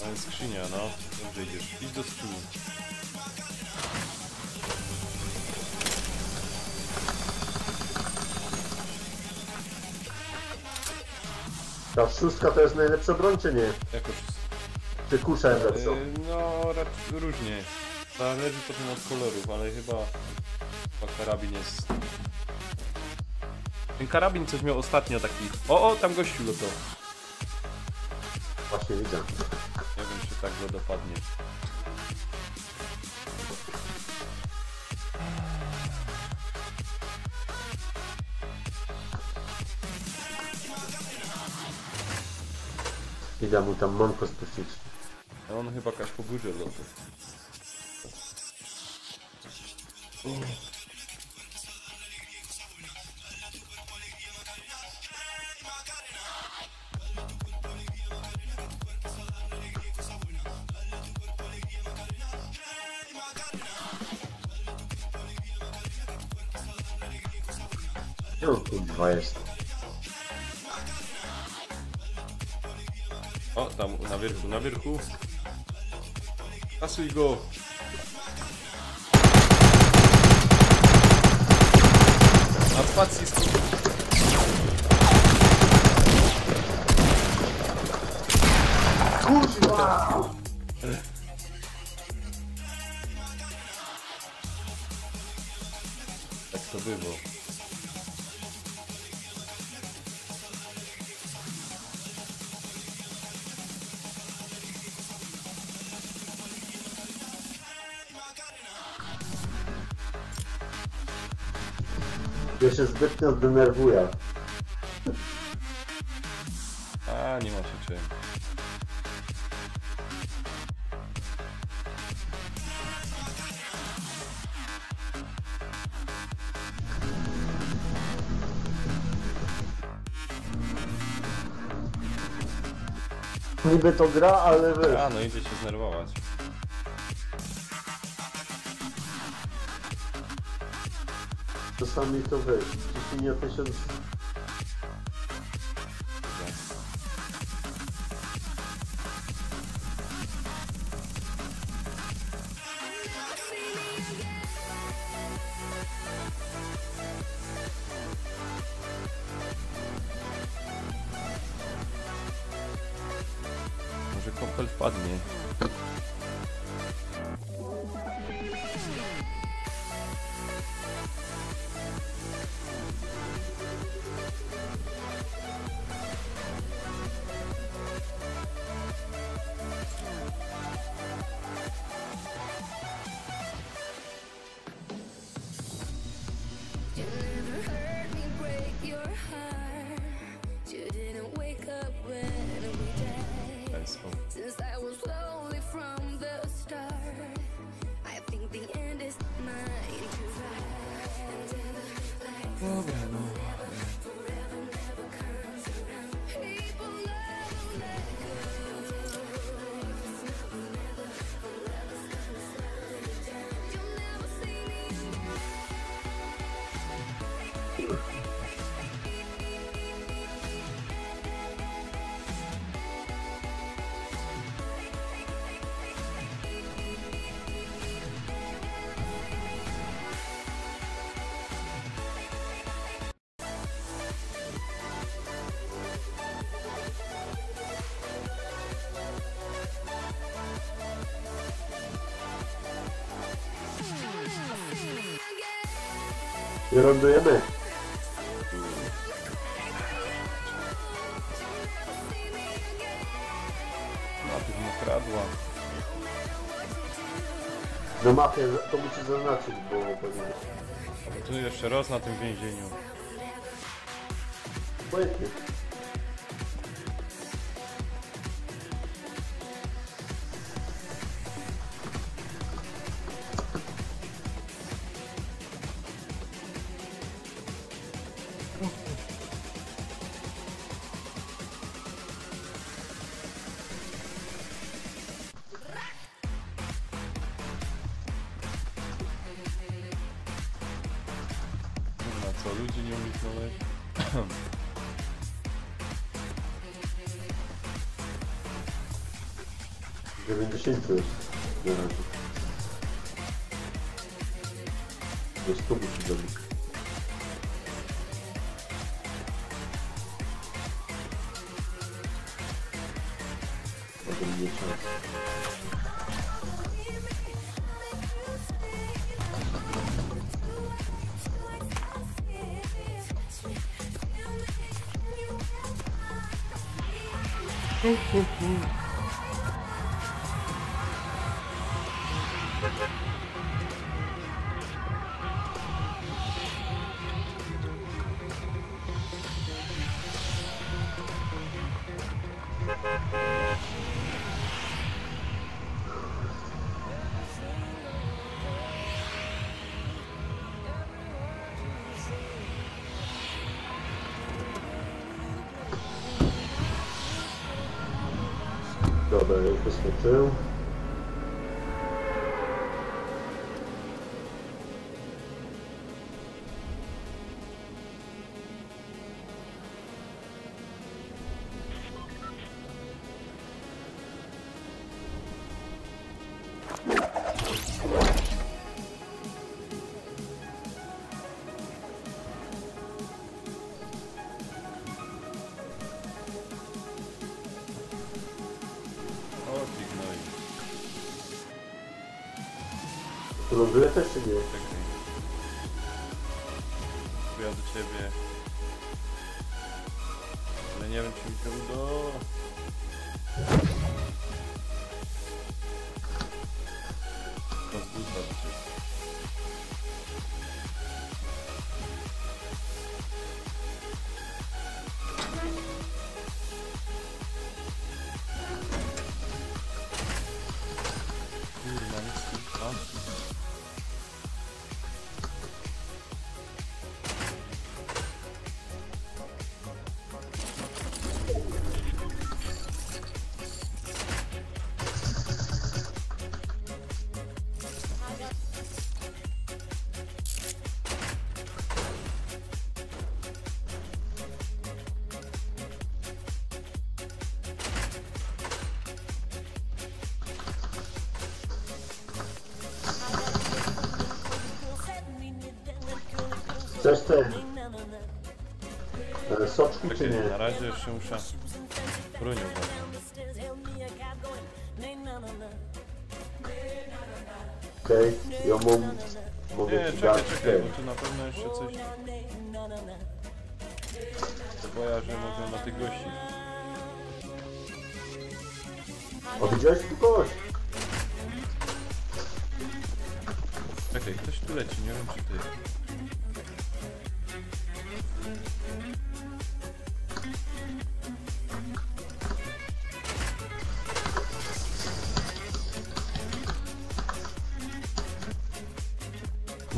Ale skrzynia, no. Dobrze idziesz. Idź do skrzyni. Ta szóstka to jest najlepsza broń, czy nie? Jakoś... Czy kuszę lepszą? No, raczej różnie. Zależy potem od kolorów, ale chyba karabin jest... Ten karabin coś miał ostatnio taki... O, tam gościu to. Właśnie widzę. Nie wiem, czy tak go dopadnie. Idę mu tam mąko spuścić. A on chyba jakaś po górze lotu. Gdzie on kurwa jest? O, tam na wierchu, na wierchu. Kasuj go! Na spacji Kurwa! Tak to było. Ja się zbytnio denerwuję. A, nie ma się czym. Niby to gra, ale wiesz. A, no idzie się znerwować. Czasami to wiesz. Ciśnienie 1000. Może kopel wpadnie. You never heard me break your heart. You didn't wake up when we died. Ten sposób. Since I was lonely from the start, I think the end is mine to ride. And Dobra, no. people never let go. You'll never see me. I lądujemy. A ty mnie kradła. Na mapie to musi zaznaczyć, bo pewnie... Ale tu jeszcze raz na tym więzieniu. Powiedzmy. Na co, ludzi nie uniknąłeś? 90 już. Na razie. Do 100 musi dobić. Potem nie czas. Dobra, już wyskoczył. O, ty gnoj. Tu ląduje też czy nie? Czekaj. Tu ja do ciebie. Ale nie wiem, czy mi to uda. To z buta do ciebie. Kurwa, nic tu. A? Chcesz ten? Soczki czy Czekaj, nie? na razie jeszcze muszę bronią dać. Okej, ja mam... Mogę Nie, ci czekaj, dać czekaj, ten. bo tu na pewno jeszcze coś... Bo ja, że mogę na tych gości. O, widziałeś tu kogoś? Czekaj, ktoś tu leci, nie wiem czy ty.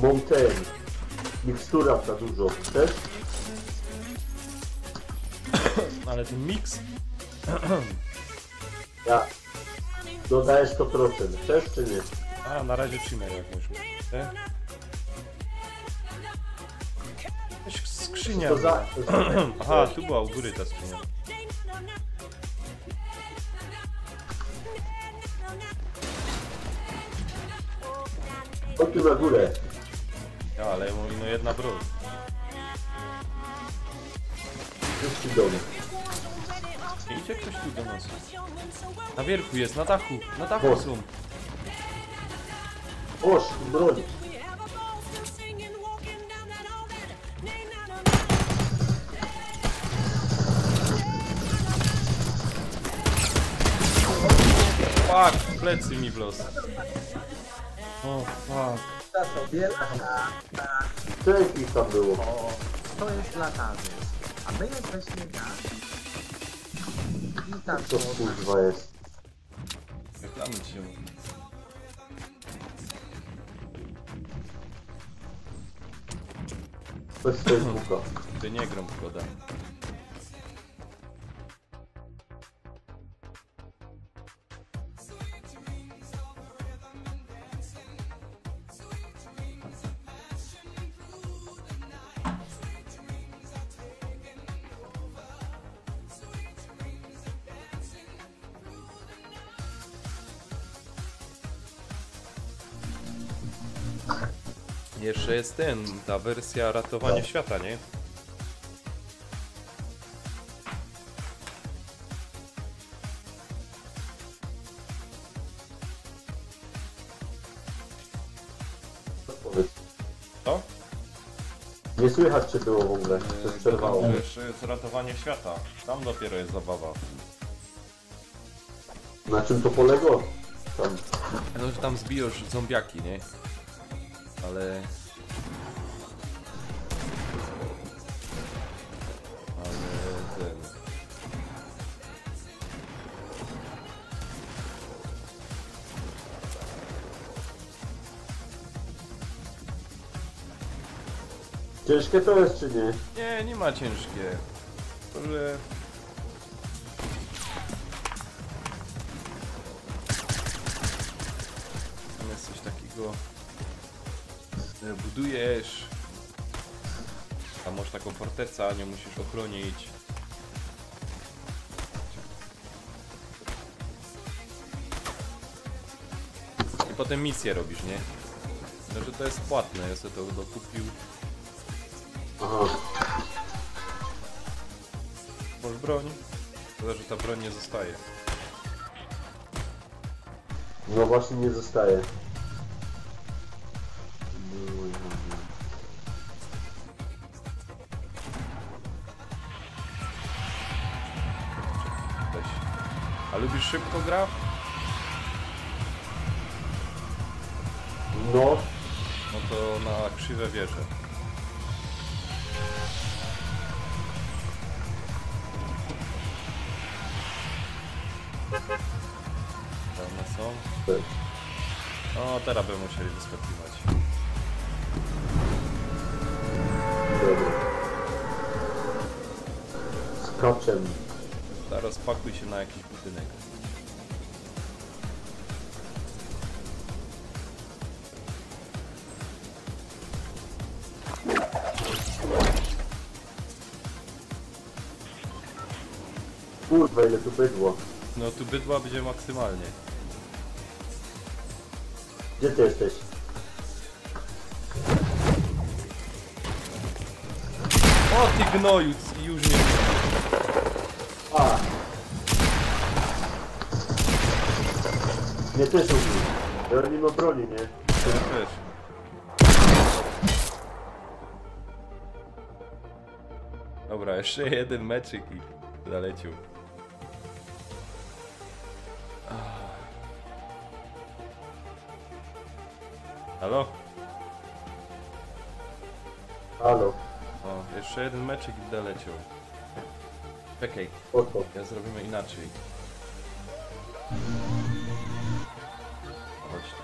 Mam ten. Mikstura za dużo. Chcesz? Ale ten mix? Ja. Dodaję 100%. Chcesz czy nie? A, na razie trzymaj jakąś. Te? Jakaś skrzynia. To za... była. Aha, tu była u góry ta skrzynia. Chodź tu na górę. Ja, ale no jedna broń. Wszyscy do mnie. Nie idzie ktoś tu do nas. Na wierchu jest, na dachu. Na dachu O. są. Oż, broń. Fuck, plecy mi w los. O, fuck. To sobie lata. Co jakich tam było? O, to jest latany. A my jesteśmy na... I tak Co kurwa jest? Reklamy się. To jest Facebooka. Ty nie gram w koda. Jeszcze jest ta wersja ratowania świata, nie? Powiedz. Co? Nie słychać czy było w ogóle. To jest przerwało. To jeszcze jest ratowanie świata. Tam dopiero jest zabawa. Na czym to poległo? Tam. No, że tam zbijasz zombiaki, nie? Ale... ten... Ciężkie to jest czy nie? Nie, nie ma ciężkie. To, że... Tam jest coś takiego... Budujesz... Tam masz taką fortecę, nie musisz ochronić. I potem misję robisz, nie? No, że to jest płatne, ja sobie to dokupił. Aha. Masz broń? Szkoda, że ta broń nie zostaje. No właśnie nie zostaje. Weź. A lubisz szybko gra? No. No to na krzywe wieże. Tam one są. Tak. O, teraz by musieli wyskakiwać. Dobra. Skaczem. Teraz pakuj się na jakiś budynek. Kurwa ile tu bydło. No tu bydła będzie maksymalnie. Gdzie ty jesteś? O ty gnoju, już nie... A! Nie też lubię. Ja nie ma broni, nie? Ja też. Dobra, jeszcze jeden meczyk i zalecił. Halo? Halo. O, jeszcze jeden meczyk i doleciał. Czekaj, Po co? ja zrobimy inaczej. Chodź tu.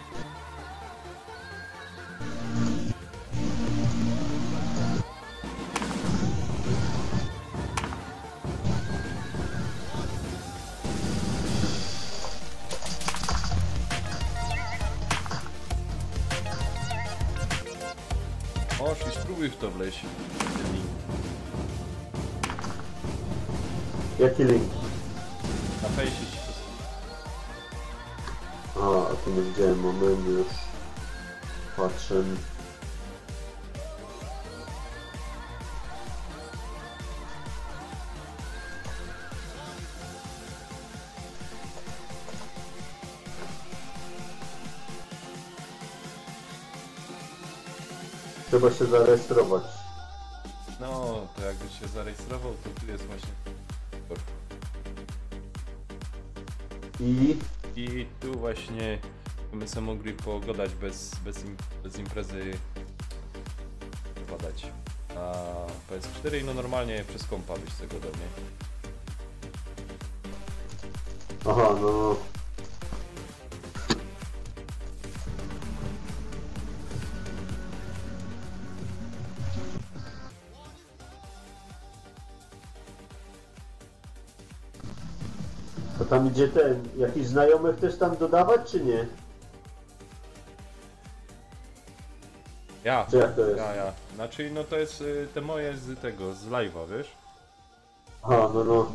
Oż i spróbuj w to wleźć. Ten link. Jaki link? Na fejsie ci to... A tu nie widziałem, moment już. Patrzę. Trzeba się zarejestrować. No, to jakbyś się zarejestrował, to tu jest właśnie... I I tu właśnie my sobie mogli pogadać bez imprezy padać na PS4 i no normalnie przez kompa byś tego do mnie. Aha, no. To tam idzie ten, jakiś znajomych też tam dodawać, czy nie? Ja, Czy jak to jest? ja. Znaczy no to jest te moje z tego, z live'a, wiesz? Aha, no no.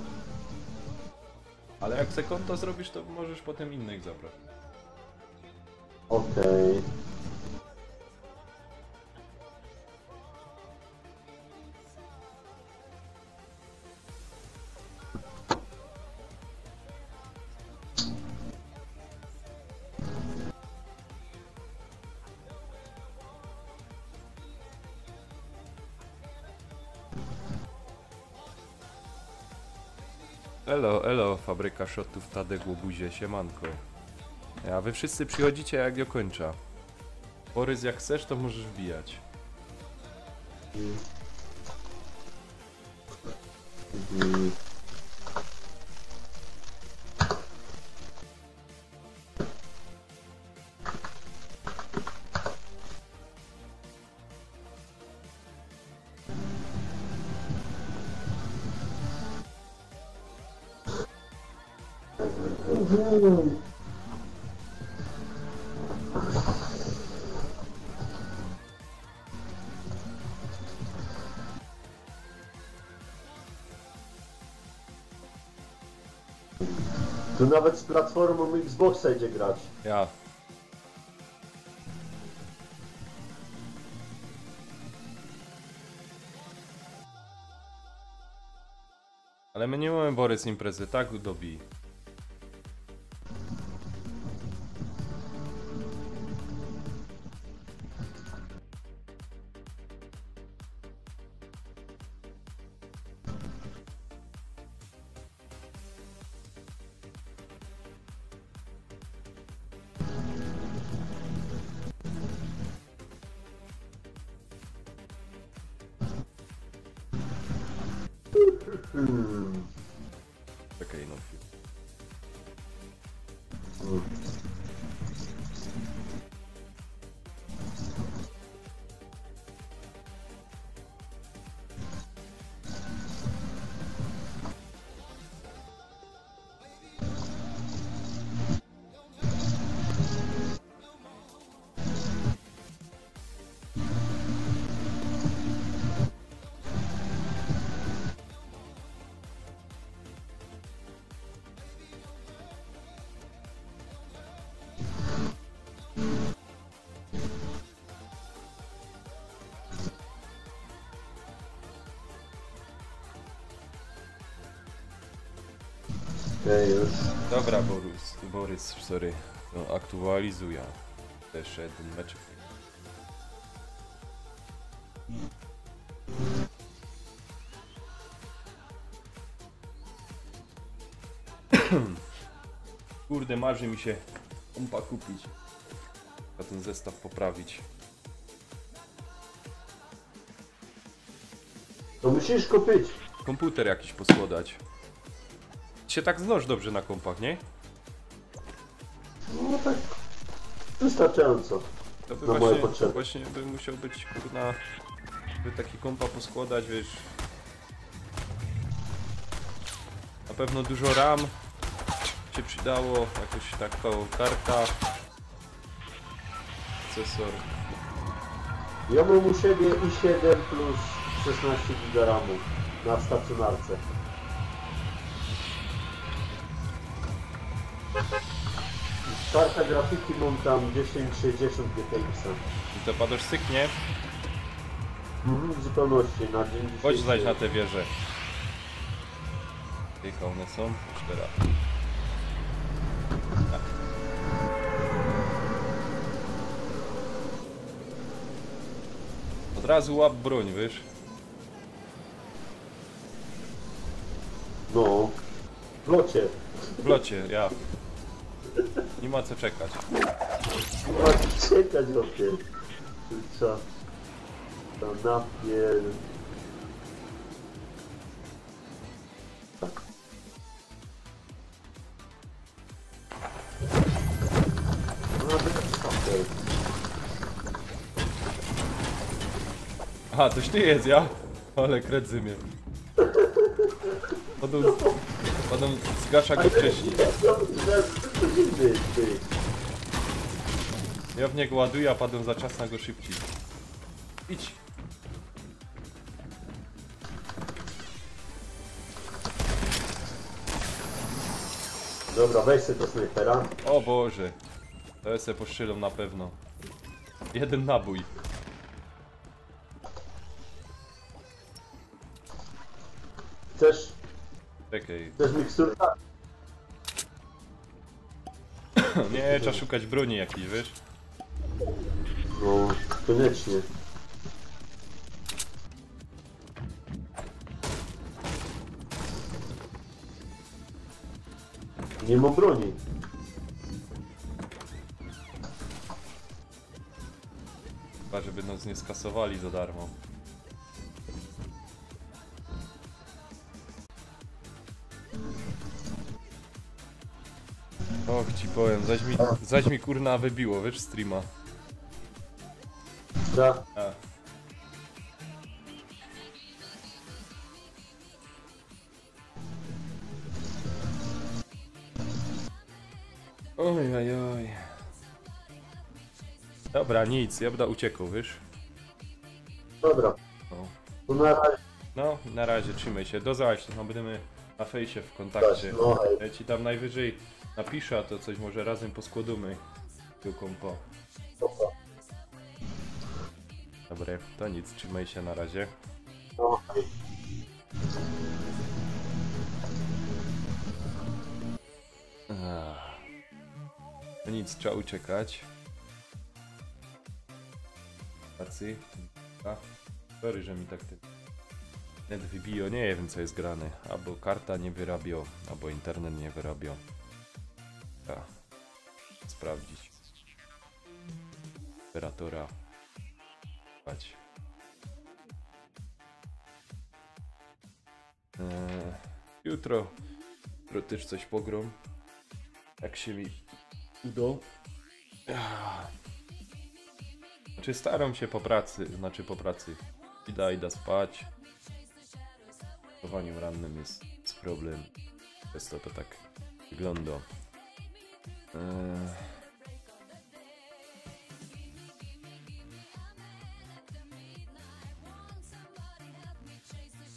Ale jak se konto zrobisz, to możesz potem innych zabrać. Okej. Elo, fabryka shotów Tadek Łobuzie, siemanko. A wy wszyscy przychodzicie jak ja kończę. Borys, jak chcesz, to możesz wbijać. Mhm. Tu nawet z platformą Xboxa idzie grać. Ja. Ale my nie mamy, Borys, imprezy, tak dobi. Czekaj, no chwilę. Okej, już. Dobra, Borys, sorry. No, aktualizuję. Jeszcze jeden meczek. Kurde, marzy mi się kompa kupić. A ten zestaw poprawić. To musisz kupić. Komputer jakiś poskładać. Się tak znosz dobrze na kompach, nie? No tak. Wystarczająco. To by Na moje właśnie, potrzeby. właśnie by musiał być, kurna, by taki kompa poskładać, wiesz. Na pewno dużo RAM się przydało, jakoś taka karta, procesor. Ja mam u siebie i7 plus 16 GB RAMu na stacjonarce. Karta grafiki mam tam 1060 GTX. I to padasz syknie, W zupełności na dzień dzisiejszy. chodź zaś na te wieże. Tylko one są, 4. Od razu łap broń, wiesz? No. W locie. W locie, ja. Nie ma co czekać. Ma czekać opie. Co? To napier... Aha, toś ty jest, ja? Ale kredzy mnie. Potem zgasza go wcześniej. Ja w niego ładuję, a padłem za czas na go szybciej. Idź. Dobra, weź sobie do snajpera. O Boże. To se poszczylą na pewno. Jeden nabój. Chcesz Czekaj. miksturka? Nie, trzeba szukać broni jakiejś, wiesz? No, koniecznie. Nie mam broni. Chyba, żeby nas nie skasowali za darmo. Och, ci powiem, zaś mi kurna wybiło, wiesz, streama. Da. A. Oj, oj, oj. Dobra, nic, ja będę uciekał, wiesz? Dobra. No. To na razie. No, na razie, trzymaj się, do zobaczenia, no będziemy na fejsie w kontakcie. No, hej. Ja ci tam najwyżej napiszę, a to coś może razem poskładamy. Tylko po. Dobra. Dobra, to nic, trzymaj się na razie. No, hej. No nic, trzeba uciekać. Tacy. Sorry, że mi tak ten net wybio, nie wiem co jest grane. Albo karta nie wyrabio, albo internet nie wyrabio. Trzeba sprawdzić. Temperatura. Spać. Jutro też coś pogrom. Jak się mi uda. Znaczy staram się po pracy, idę spać. Z chowaniem rannym jest problem. Przez to tak wygląda.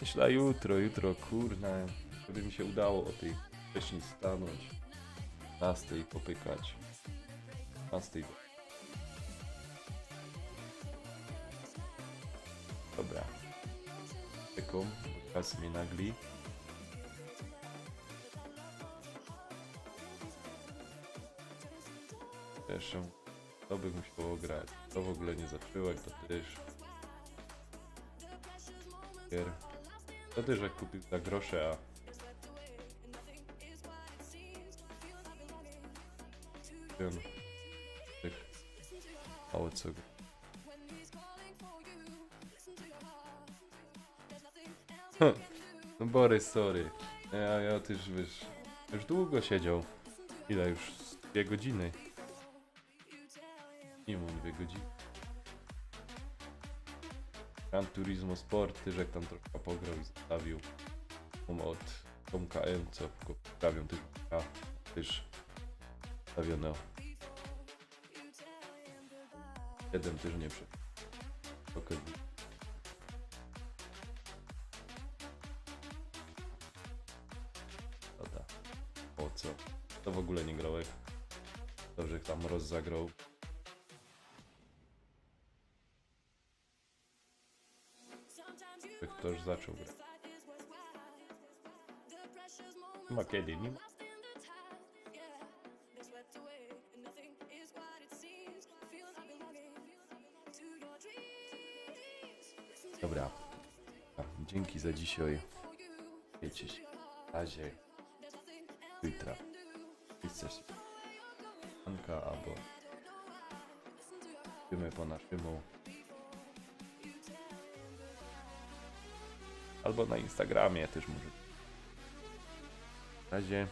Myślę jutro, kurna, żeby mi się udało o tej wcześniej stanąć. 15 popykać. 15. Dobra. Taką, teraz mnie nagli. Zresztą, to by musiało grać. To w ogóle nie zacząłem, to też. To też jak kupił za grosze, a... Tych... Mało co... No Borys, sorry. Ja też, wiesz... Już długo siedział. Ile już? 2 godziny. Nie mam 2 godziny. Gran Turismo Sport, też jak tam trochę pograł i zostawił. Mam od Tomka M, co go poprawią też stawiono. 7 też nie przed. Dobra. O co? To w ogóle nie grałeś. Dobrze, jak tam Roz zagrał. Ktoś zaczął grać. Ma kiedy, nie? Dobra. Dzięki za dzisiaj. Wiecie się. Na razie. Jutra. Chcesz. TikToka, albo wiemy po naszemu. Albo na Instagramie też może. W razie